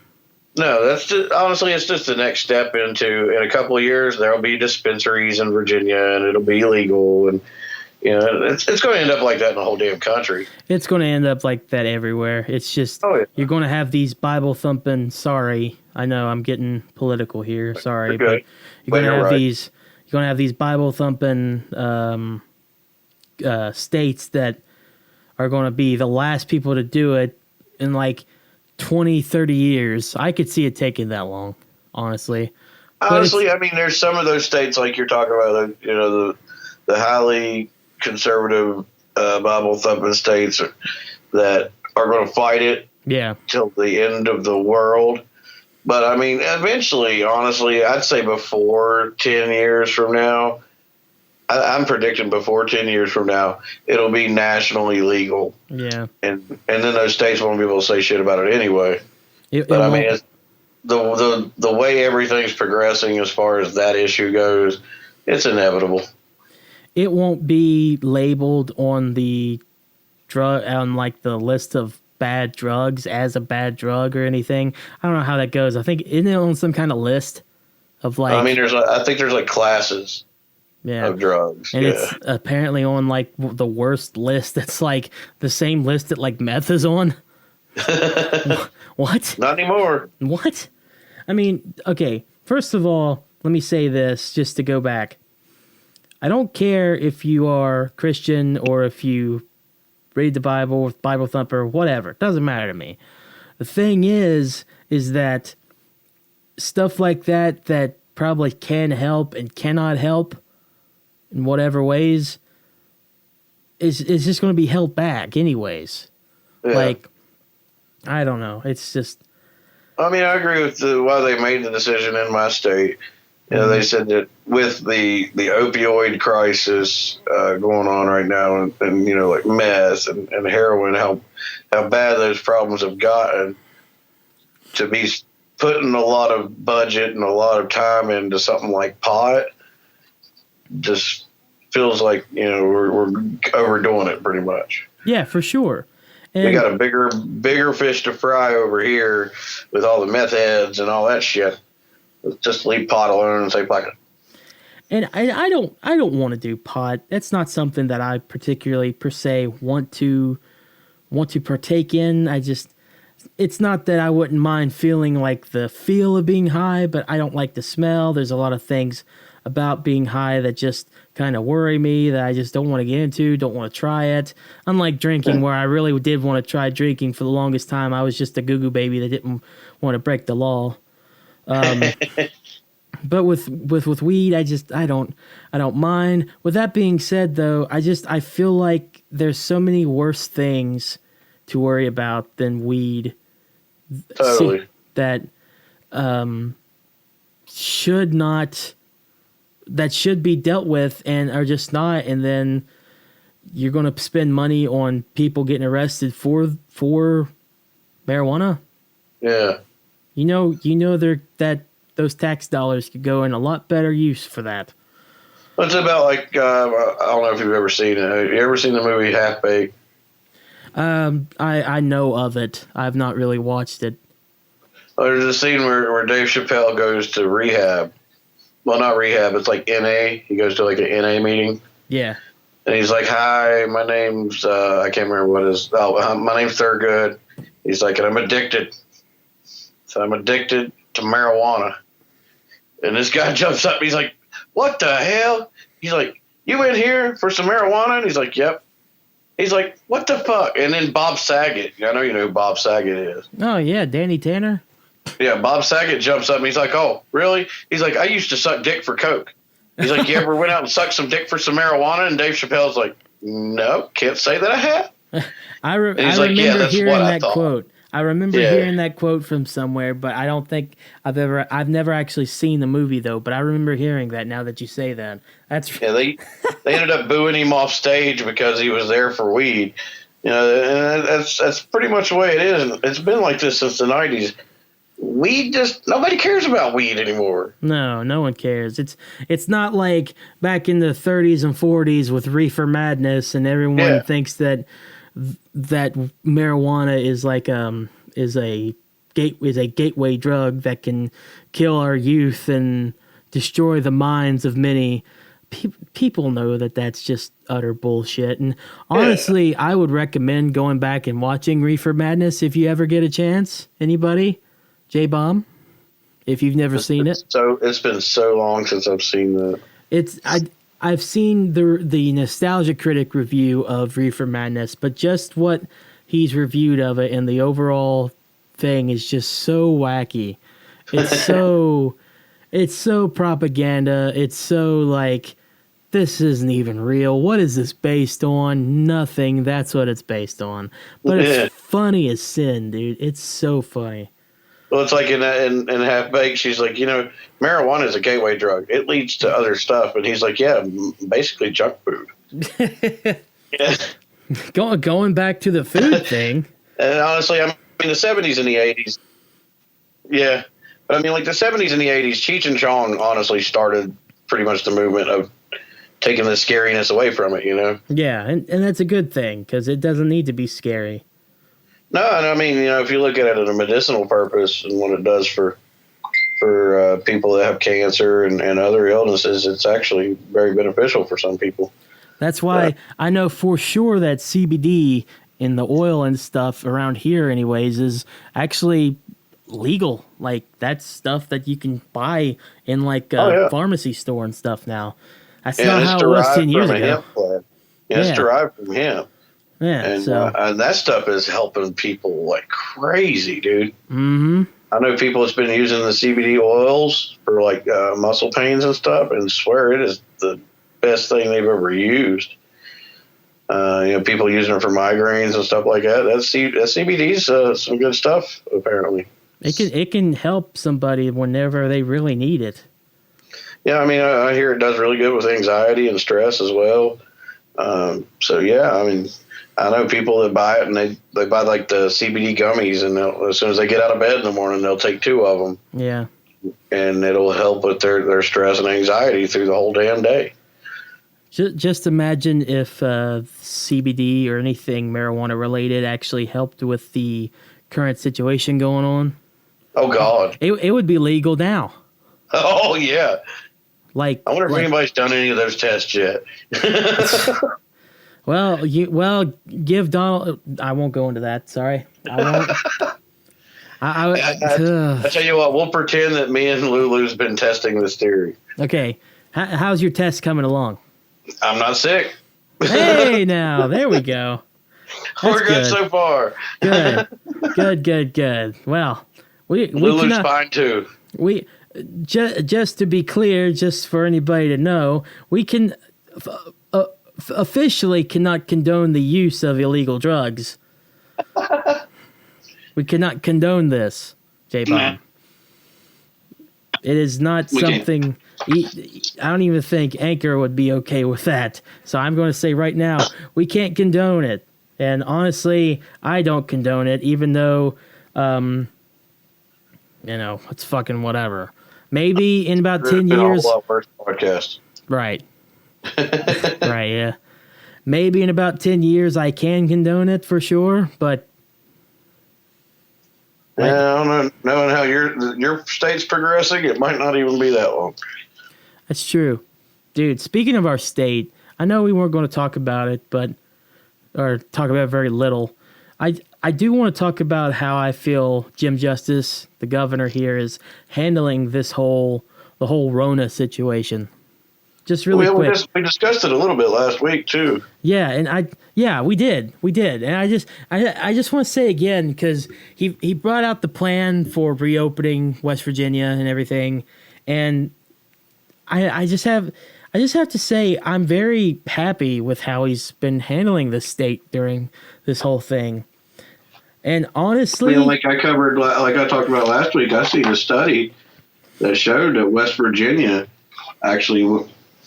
No, that's just, honestly, it's just the next step into. In a couple of years, there'll be dispensaries in Virginia, and it'll be illegal, and it's going to end up like that in the whole damn country. It's going to end up like that everywhere. It's just you're going to have these Bible thumping. Sorry, I know I'm getting political here. Sorry, but you're going to have these. You're going to have these Bible thumping states that are going to be the last people to do it in like 20, 30 years. I could see it taking that long, honestly. Honestly, I mean, there's some of those states like you're talking about, the highly conservative Bible thumping states that are going to fight it till the end of the world. But I mean, eventually, honestly, I'd say before 10 years from now, I'm predicting before 10 years from now, it'll be nationally legal. Yeah. And then those states won't be able to say shit about it anyway. But I mean, the way everything's progressing as far as that issue goes, it's inevitable. It won't be labeled on the drug on like the list of bad drugs as a bad drug or anything. I don't know how that goes. I think isn't it on some kind of list of like. I mean, I think there's like classes. Yeah. Of drugs, and it's apparently on like the worst list. It's like the same list that like meth is on. What? Not anymore. What? I mean, okay. First of all, let me say this just to go back. I don't care if you are Christian or if you read the Bible, Bible thumper, whatever. It doesn't matter to me. The thing is that stuff like that probably can help and cannot help in whatever ways is just going to be held back anyways. Yeah. Like, I don't know. It's just. I mean, I agree with why they made the decision in my state. You know, they said that with the opioid crisis going on right now, and you know, like meth and heroin, how bad those problems have gotten, to be putting a lot of budget and a lot of time into something like pot, just feels like, you know, we're overdoing it pretty much. Yeah, for sure. And we got a bigger fish to fry over here with all the meth heads and all that shit. Let's just leave pot alone and say fuck it. And I don't want to do pot. That's not something that I particularly per se want to partake in. It's not that I wouldn't mind feeling like the feel of being high, but I don't like the smell. There's a lot of things about being high that just kind of worry me, that I just don't want to get into, don't want to try it. Unlike drinking, where I really did want to try drinking for the longest time. I was just a goo-goo baby that didn't want to break the law. But with weed, I don't mind. With that being said, though, I feel like there's so many worse things to worry about than weed. Totally. That should be dealt with and are just not, and then you're going to spend money on people getting arrested for marijuana. Yeah. You know that those tax dollars could go in a lot better use for that. What's about like I don't know if you've ever seen it. Have you ever seen the movie Half Baked? I know of it. I've not really watched it. Well, there's a scene where Dave Chappelle goes to rehab. Well, not rehab. It's like NA. He goes to like an NA meeting. Yeah. And he's like, "Hi, my name's I can't remember what it is. Oh, my name's Thurgood." He's like, "And I'm addicted. So I'm addicted to marijuana." And this guy jumps up. He's like, "What the hell?" He's like, "You in here for some marijuana?" And he's like, "Yep." He's like, "What the fuck?" And then Bob Saget. I know you know who Bob Saget is. Oh, yeah, Danny Tanner. Yeah, Bob Saget jumps up and he's like, "Oh, really?" He's like, "I used to suck dick for coke." He's like, "You ever went out and sucked some dick for some marijuana?" And Dave Chappelle's like, "No, can't say that I have." I remember hearing that quote. I remember hearing that quote from somewhere, but I don't think I've never actually seen the movie though. But I remember hearing that. Now that you say that, they ended up booing him off stage because he was there for weed. You know, and that's pretty much the way it is. It's been like this since the 90s. Nobody cares about weed anymore. No one cares. It's not like back in the 30s and 40s with reefer madness, and everyone thinks that marijuana is like is a gateway drug that can kill our youth and destroy the minds of many. People know that that's just utter bullshit. And honestly, I would recommend going back and watching Reefer Madness if you ever get a chance. Anybody? J-Bomb, if you've never seen it. So it's been so long since I've seen that. I've seen the Nostalgia Critic review of Reefer Madness, but just what he's reviewed of it and the overall thing is just so wacky. It's so propaganda. It's so like, this isn't even real. What is this based on? Nothing. That's what it's based on. But it's funny as sin, dude. It's so funny. Well, it's like in Half Baked, she's like, marijuana is a gateway drug. It leads to other stuff. And he's like, yeah, basically junk food. Yeah. Going back to the food thing. And honestly, I mean, the 70s and the 80s. Yeah. But I mean, like the 70s and the 80s, Cheech and Chong honestly started pretty much the movement of taking the scariness away from it, Yeah, and that's a good thing because it doesn't need to be scary. No, and I mean, if you look at it at a medicinal purpose and what it does for people that have cancer and other illnesses, it's actually very beneficial for some people. That's why I know for sure that CBD in the oil and stuff around here anyways is actually legal. Like that's stuff that you can buy in like a pharmacy store and stuff now. That's not how it was 10 years ago. It's derived from hemp. Yeah, and that stuff is helping people like crazy, dude. Mm-hmm. I know people that's been using the CBD oils for like muscle pains and stuff, and swear it is the best thing they've ever used. People using it for migraines and stuff like that. That CBD's some good stuff, apparently. It can help somebody whenever they really need it. Yeah, I mean, I hear it does really good with anxiety and stress as well. So yeah, I mean, I know people that buy it and they buy like the CBD gummies, and as soon as they get out of bed in the morning, they'll take 2 of them. Yeah, and it'll help with their stress and anxiety through the whole damn day. Just imagine if CBD or anything marijuana related actually helped with the current situation going on. Oh God, it would be legal now. Oh yeah. I wonder if anybody's done any of those tests yet. Well, give Donald. I won't go into that. Sorry, I won't. I tell you what, we'll pretend that me and Lulu's been testing this theory. Okay, how's your test coming along? I'm not sick. Hey, now there we go. We're good so far. Good. Well, we Lulu's fine too. We just to be clear, just for anybody to know, we can officially cannot condone the use of illegal drugs. We cannot condone this, J-Bomb. It is not something. I don't even think Anchor would be okay with that. So I'm going to say right now, we can't condone it. And honestly, I don't condone it, even though, it's fucking whatever. Maybe in about 10 years. A lot worse podcast. Right. Right, yeah. Maybe in about 10 years I can condone it for sure, but. Yeah, I don't know. Knowing how your state's progressing, it might not even be that long. That's true. Dude, speaking of our state, I know we weren't going to talk about it, or talk about it very little. I do want to talk about how I feel Jim Justice, the governor here, is handling the whole Rona situation. Just really quick. We discussed it a little bit last week too. Yeah, and we did, and I just want to say again, because he brought out the plan for reopening West Virginia and everything, and I just have to say I'm very happy with how he's been handling the state during this whole thing. And honestly, like I talked about last week, I seen a study that showed that West Virginia actually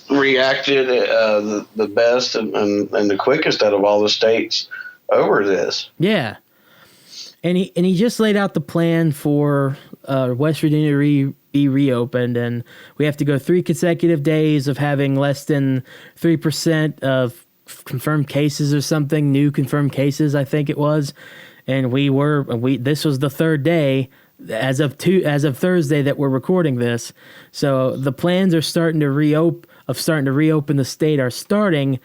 reacted the best and the quickest out of all the states over this. Yeah, and he just laid out the plan for West Virginia to be reopened, and we have to go 3 consecutive days of having less than 3% of confirmed cases or something, new confirmed cases, I think it was. And this was the 3rd day as of Thursday that we're recording this. So the plans are starting to reopen the state are starting.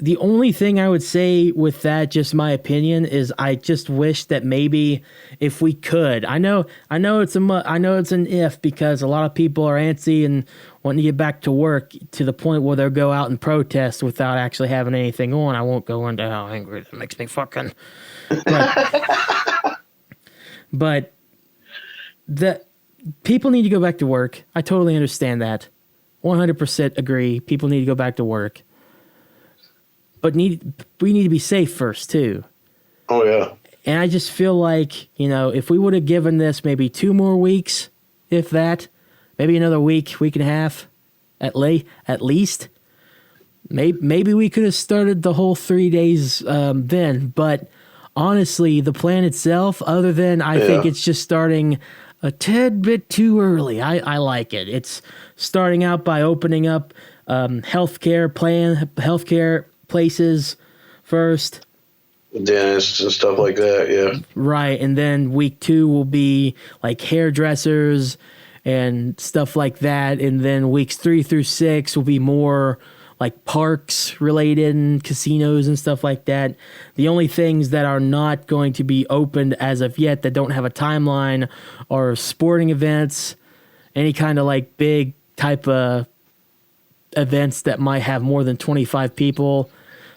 The only thing I would say with that, just my opinion, is I just wish that maybe if we could, I know it's an if, because a lot of people are antsy and wanting to get back to work to the point where they'll go out and protest without actually having anything on. I won't go into how angry it makes me fucking. But the people need to go back to work. I totally understand that. 100% agree. People need to go back to work. But we need to be safe first too. Oh yeah. And I just feel like, if we would have given this maybe 2 more weeks, if that, maybe another week and a half at least, maybe we could have started the whole 3 days then. But honestly, the plan itself, other than I think it's just starting a tad bit too early. I like it. It's starting out by opening up healthcare places first. Dentists and stuff like that, yeah. Right, and then week 2 will be like hairdressers and stuff like that, and then weeks 3 through 6 will be more like parks related and casinos and stuff like that. The only things that are not going to be opened as of yet that don't have a timeline are sporting events, any kind of like big type of events that might have more than 25 people,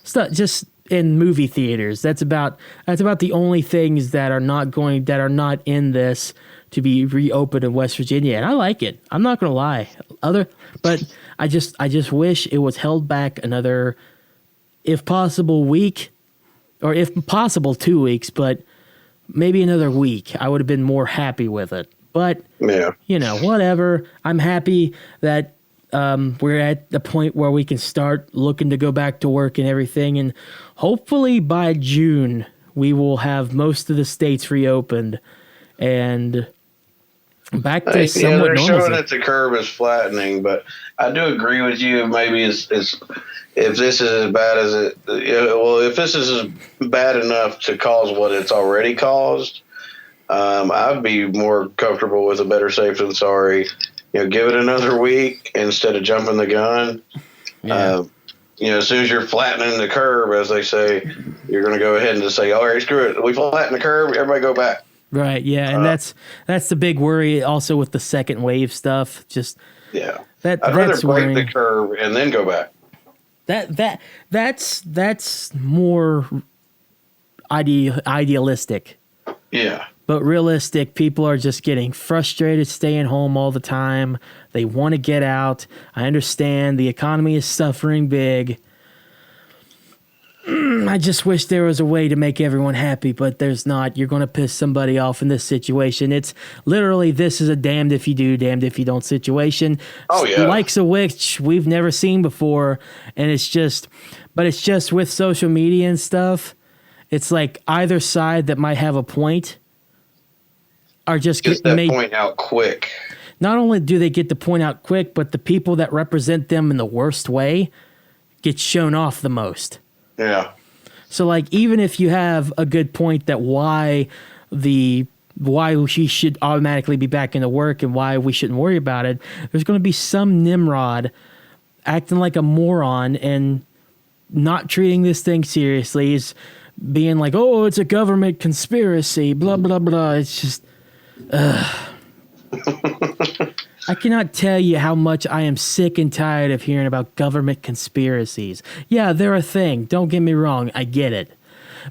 stuff just in movie theaters. That's about the only things that are not in this to be reopened in West Virginia, and I like it. I'm not gonna lie. But I just wish it was held back another, if possible, week, or if possible 2 weeks, but maybe another week. I would have been more happy with it. But whatever. I'm happy that we're at the point where we can start looking to go back to work and everything. And hopefully by June, we will have most of the states reopened and back to somewhat they're normalcy. showing that the curve is flattening, but I do agree with you. Maybe it's if this is as bad as if this is bad enough to cause what it's already caused, I'd be more comfortable with a better safe than sorry. Give it another week instead of jumping the gun. Yeah. As soon as you're flattening the curve, as they say, you're going to go ahead and just say, all right, screw it. We flatten the curve. Everybody go back. Right. Yeah. And that's the big worry also with the second wave stuff. Just I'd rather break the curve and then go back. That's more idealistic. Yeah. But realistic, people are just getting frustrated staying home all the time. They want to get out. I understand the economy is suffering big. I just wish there was a way to make everyone happy, but there's not. You're going to piss somebody off in this situation. It's literally, this is a damned if you do, damned if you don't situation. Oh, yeah. Likes of which we've never seen before. And it's just with social media and stuff, it's like either side that might have a point are just get that point out quick. Not only do they get the point out quick, but the people that represent them in the worst way get shown off the most. Yeah. So like, even if you have a good point that why she should automatically be back into work and why we shouldn't worry about it, there's going to be some Nimrod acting like a moron and not treating this thing seriously, is being like, oh, it's a government conspiracy, blah, blah, blah. It's just, I cannot tell you how much I am sick and tired of hearing about government conspiracies. Yeah, they're a thing. Don't get me wrong. I get it.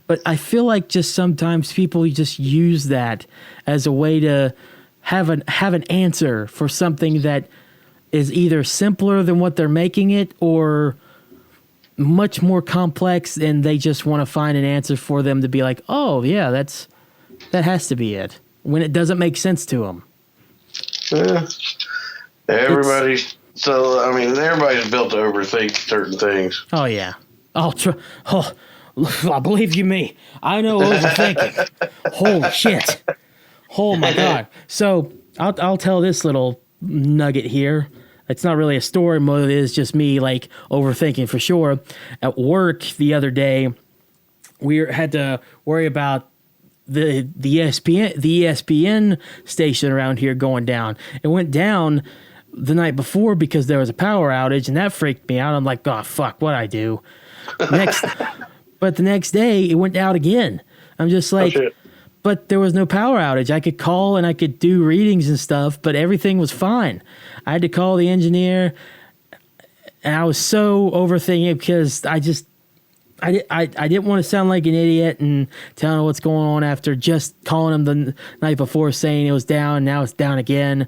But I feel like just sometimes people just use that as a way to have an answer for something that is either simpler than what they're making it or much more complex, and they just want to find an answer for them to be like, oh, yeah, that has to be it, when it doesn't make sense to them. Yeah. Everybody's built to overthink certain things. Oh, yeah. I believe you me. I know overthinking. Holy shit. Oh, my God. So I'll tell this little nugget here. It's not really a story, but it is just me like overthinking for sure. At work the other day, we had to worry about the ESPN station around here going down. It went down the night before because there was a power outage, and that freaked me out. I'm like, oh fuck, what'd I do? But the next day it went out again. I'm just like, but there was no power outage. I could call and I could do readings and stuff, but everything was fine. I had to call the engineer, and I was so overthinking because I didn't want to sound like an idiot and telling him what's going on after just calling him the night before saying it was down, and now it's down again.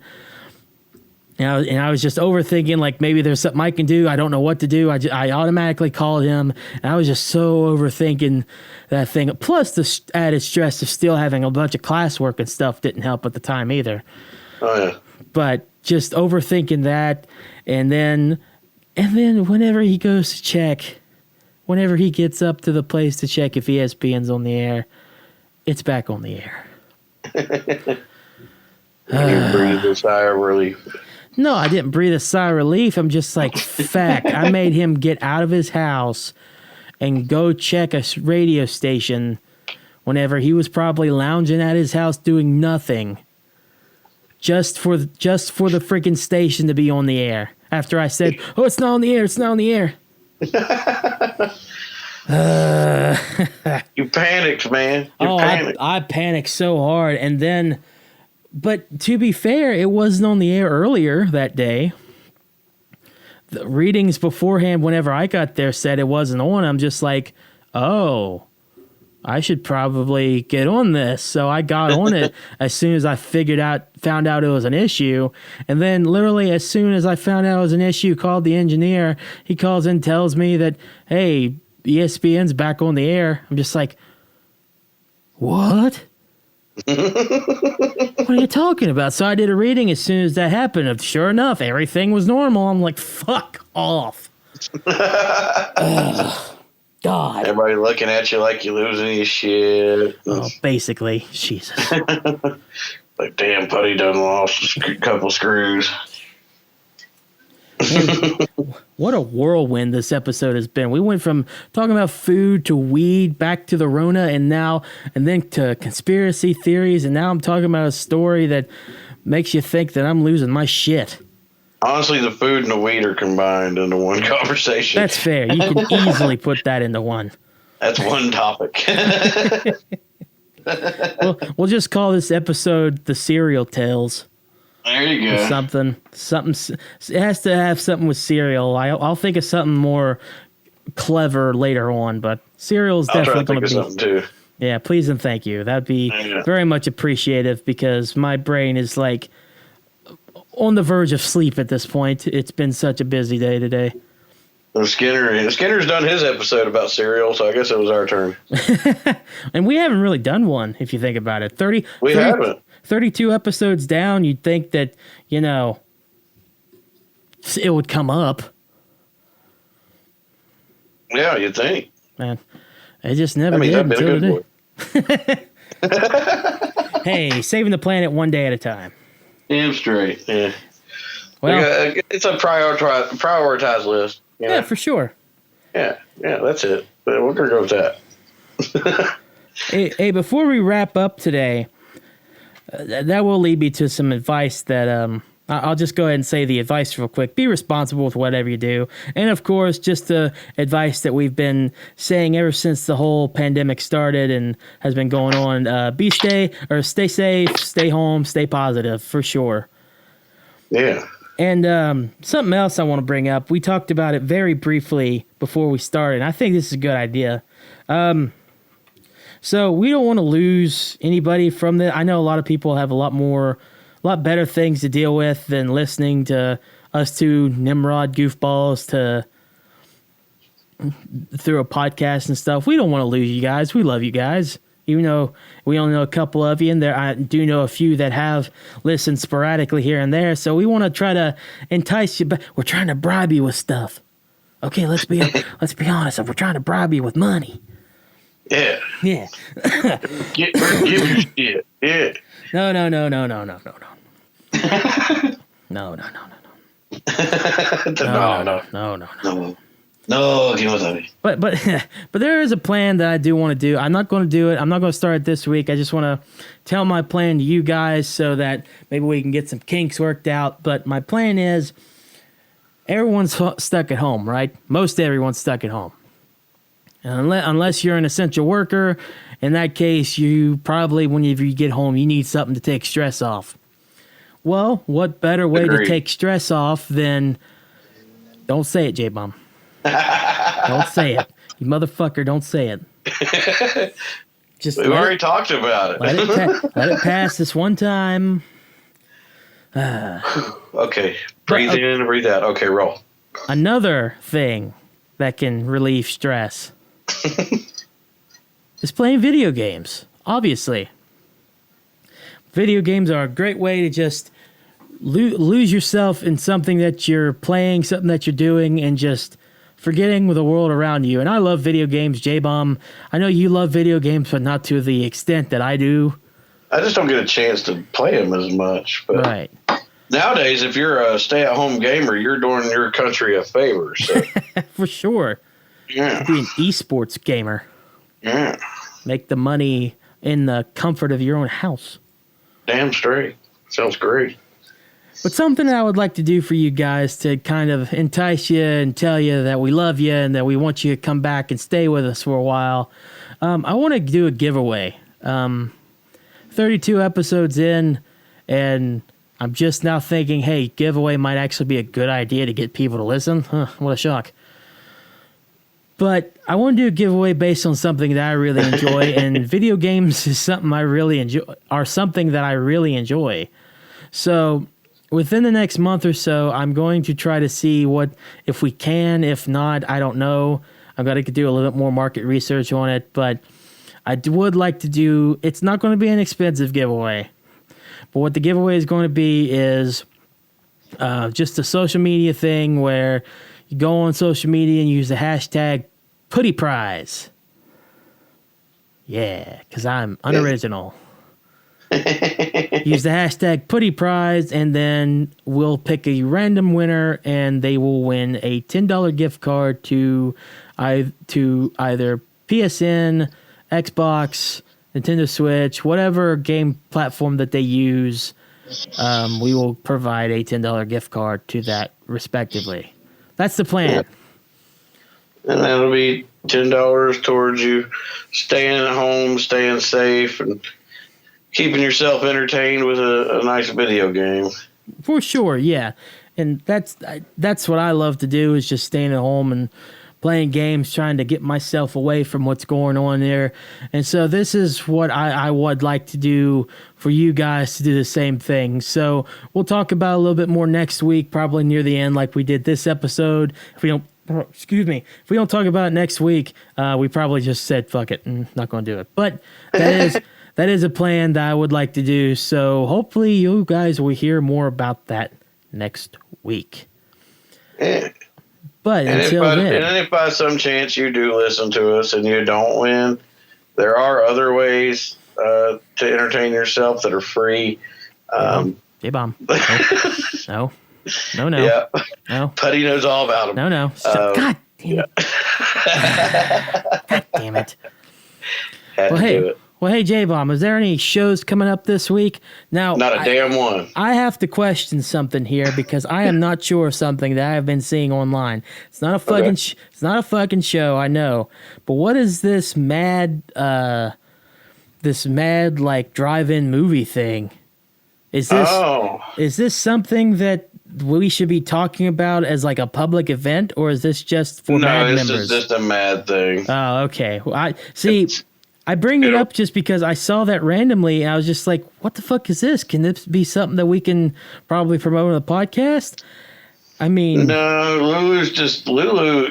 And I was just overthinking, like, maybe there's something I can do. I don't know what to do. I automatically called him, and I was just so overthinking that thing. Plus, the added stress of still having a bunch of classwork and stuff didn't help at the time either. Oh, yeah. But just overthinking that, and then whenever he goes to check, whenever he gets up to the place to check if ESPN's on the air, it's back on the air. You breathe a sigh of relief. No, I didn't breathe a sigh of relief. I'm just like, fact. I made him get out of his house and go check a radio station whenever he was probably lounging at his house doing nothing, just for the freaking station to be on the air. After I said, "Oh, it's not on the air. It's not on the air." You panicked, man. You panicked. I panicked so hard, and then. But to be fair, it wasn't on the air earlier that day. The readings beforehand, whenever I got there, said it wasn't on. I'm just like, oh, I should probably get on this. So I got on it as soon as I found out it was an issue. And then literally as soon as I found out it was an issue, called the engineer. He calls in, tells me that, hey, ESPN's back on the air. I'm just like, what? What are you talking about? So I did a reading as soon as that happened. Sure enough, everything was normal. I'm like, fuck off. God. Everybody looking at you like you're losing your shit. Oh, basically, Jesus. Like, damn, Puddy done lost a couple screws. Man, what a whirlwind this episode has been. We went from talking about food to weed, back to the Rona, and then to conspiracy theories, and now I'm talking about a story that makes you think that I'm losing my shit. Honestly, the food and the weed are combined into one conversation. That's fair. You can easily put that into one. That's one topic. We'll just call this episode the Cereal Tales. There you go. Something. It has to have something with cereal. I'll think of something more clever later on, but cereal is definitely going to be something too. Yeah, please and thank you. That'd be very much appreciative because my brain is like on the verge of sleep at this point. It's been such a busy day today. Well, Skinner's done his episode about cereal, so I guess it was our turn. And we haven't really done one, if you think about it. 30 haven't. 32 episodes down, you'd think that, it would come up. Yeah, you'd think. Man, it just never did until today. Hey, saving the planet one day at a time. Damn straight, yeah. Well, it's a prioritized list. Yeah, for sure. Yeah, that's it. But we're going to go with that. hey, before we wrap up today, that will lead me to some advice that I'll just go ahead and say the advice real quick. Be responsible with whatever you do. And, of course, just the advice that we've been saying ever since the whole pandemic started and has been going on. Stay safe, stay home, stay positive, for sure. Yeah. And something else I want to bring up. We talked about it very briefly before we started. I think this is a good idea. So we don't want to lose anybody from this. I know a lot of people have a lot better things to deal with than listening to us two Nimrod goofballs through a podcast and stuff. We don't want to lose you guys. We love you guys. Even though we only know a couple of you, and I do know a few that have listened sporadically here and there. So we want to try to entice you, but we're trying to bribe you with stuff. Okay, let's be honest. We're trying to bribe you with money. Yeah. Yeah. Give your shit. Yeah. No. No. No, give us money. But there is a plan that I do want to do. I'm not going to do it. I'm not going to start it this week. I just want to tell my plan to you guys so that maybe we can get some kinks worked out. But my plan is everyone's stuck at home, right? Most everyone's stuck at home. And unless you're an essential worker, in that case, you probably, whenever you get home, you need something to take stress off. Well, what better way to take stress off than... Don't say it, J-Bomb. Don't say it. You motherfucker, don't say it. Just We've already talked about it. Let it pass this one time. Okay. Breathe in, breathe out. Okay, roll. Another thing that can relieve stress is playing video games. Obviously, video games are a great way to just lose yourself in something that you're playing, something that you're doing, and just forgetting the world around you. And I love video games, J-Bomb. I know you love video games, but not to the extent that I do. I just don't get a chance to play them as much. But right. Nowadays, if you're a stay-at-home gamer, you're doing your country a favor. So. For sure. Yeah. Be an esports gamer. Yeah. Make the money in the comfort of your own house. Damn straight. Sounds great. But something that I would like to do for you guys to kind of entice you and tell you that we love you and that we want you to come back and stay with us for a while. I want to do a giveaway. 32 episodes in, and I'm just now thinking, hey, giveaway might actually be a good idea to get people to listen. Huh, what a shock. But I want to do a giveaway based on something that I really enjoy, and video games is something I really enjoy, are something that I really enjoy. So within the next month or so, I'm going to try to see what, if we can, if not, I don't know. I've got to do a little bit more market research on it, but I would like to do, it's not going to be an expensive giveaway, but what the giveaway is going to be is just a social media thing where you go on social media and use the hashtag Puddy Prize. Yeah, because I'm unoriginal. Use the hashtag Puddy Prize, and then we'll pick a random winner, and they will win a $10 gift card to either PSN, Xbox, Nintendo Switch, whatever game platform that they use. We will provide a $10 gift card to that respectively. That's the plan. Yeah. And that'll be $10 towards you staying at home, staying safe, and keeping yourself entertained with a nice video game. For sure, yeah. And that's what I love to do, is just staying at home and playing games, trying to get myself away from what's going on there. And so this is what I would like to do for you guys, to do the same thing. So we'll talk about a little bit more next week, probably near the end like we did this episode. If we don't talk about it next week, we probably just said fuck it and not going to do it. But that is a plan that I would like to do. So hopefully you guys will hear more about that next week. Yeah. But and if by some chance you do listen to us and you don't win, there are other ways to entertain yourself that are free. J-Bomb. No. Yeah. No. Puddy knows all about them. No. God damn it. God damn it. Had to do it. Well, hey, J-Bomb, is there any shows coming up this week? Now, not a damn one. I have to question something here because I am not sure of something that I have been seeing online. It's not a fucking it's not a fucking show, I know. But what is this mad like drive-in movie thing? Is this something that we should be talking about as like a public event, or is this just for mad members? No, this is just a mad thing. Oh, okay. Well, I bring it up just because I saw that randomly, and I was just like, what the fuck is this? Can this be something that we can probably promote on the podcast? I mean... No, Lulu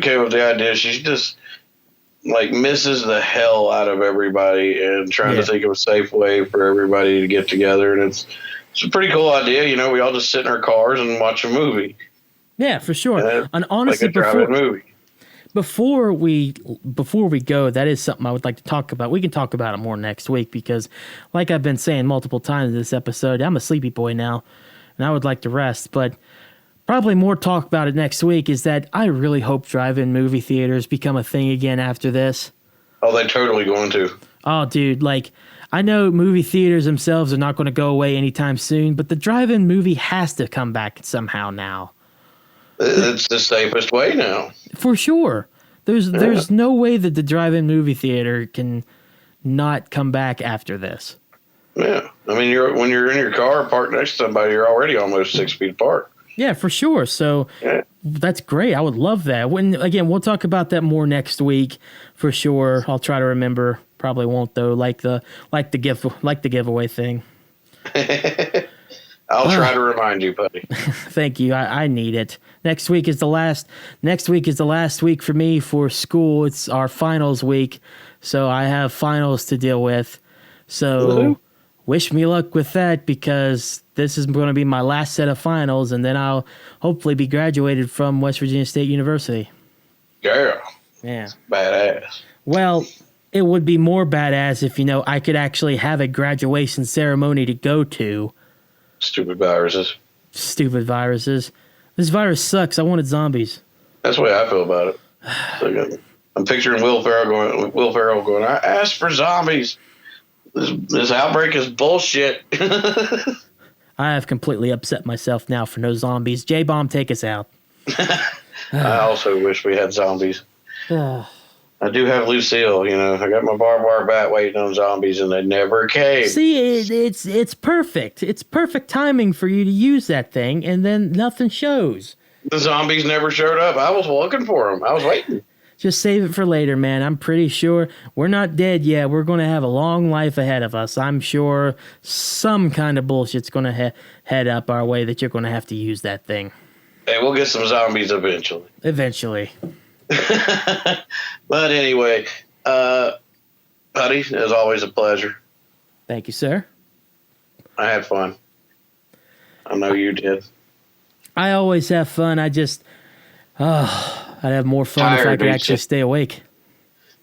came up with the idea. She's just, like, misses the hell out of everybody and trying to think of a safe way for everybody to get together. And it's a pretty cool idea. You know, we all just sit in our cars and watch a movie. Yeah, for sure. And honestly, like a drive-in movie. Before we go, that is something I would like to talk about. We can talk about it more next week because, like I've been saying multiple times in this episode, I'm a sleepy boy now, and I would like to rest. But probably more talk about it next week is that I really hope drive-in movie theaters become a thing again after this. Oh, they're totally going to. Oh, dude, like, I know movie theaters themselves are not going to go away anytime soon, but the drive-in movie has to come back somehow now. It's the safest way now. For sure. There's no way that the drive-in movie theater can not come back after this. Yeah. I mean, when you're in your car parked next to somebody, you're already almost 6 feet apart. Yeah, for sure. So that's great. I would love that. We'll talk about that more next week for sure. I'll try to remember. Probably won't though, like the giveaway thing. I'll try to remind you, Puddy. Thank you. I need it. Next week is the last week for me for school. It's our finals week, so I have finals to deal with. So wish me luck with that, because this is going to be my last set of finals, and then I'll hopefully be graduated from West Virginia State University. Girl. Yeah. Badass. Well, it would be more badass if, I could actually have a graduation ceremony to go to. Stupid viruses. This virus sucks. I wanted zombies. That's the way I feel about it. So, I'm picturing Will Ferrell going, I asked for zombies. This outbreak is bullshit. I have completely upset myself now for no zombies. J-Bomb, take us out. I also wish we had zombies. I do have Lucille, I got my barbed wire bat waiting on zombies, and they never came. See, it's perfect. It's perfect timing for you to use that thing, and then nothing shows. The zombies never showed up. I was looking for them. I was waiting. Just save it for later, man. I'm pretty sure we're not dead yet. We're going to have a long life ahead of us. I'm sure some kind of bullshit's going to head up our way that you're going to have to use that thing. Hey, we'll get some zombies eventually. But anyway, Puddy, it was always a pleasure. Thank you, sir. I had fun. I know you did. I always have fun. I'd have more fun if I could actually stay awake.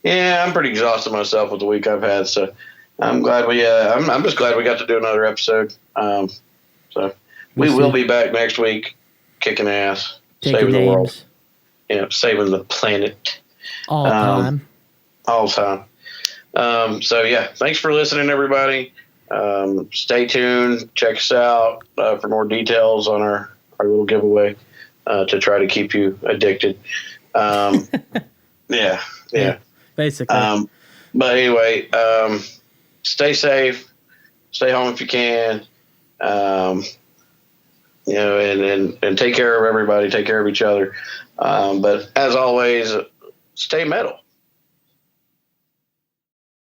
Yeah, I'm pretty exhausted myself with the week I've had, so I'm glad I'm just glad we got to do another episode. So we will be back next week, kicking ass, saving the world. Saving the planet. All time. So yeah, thanks for listening, everybody. Stay tuned. Check us out for more details on our little giveaway to try to keep you addicted. Yeah. Basically. But anyway, stay safe. Stay home if you can. And take care of everybody. Take care of each other. But as always, stay metal.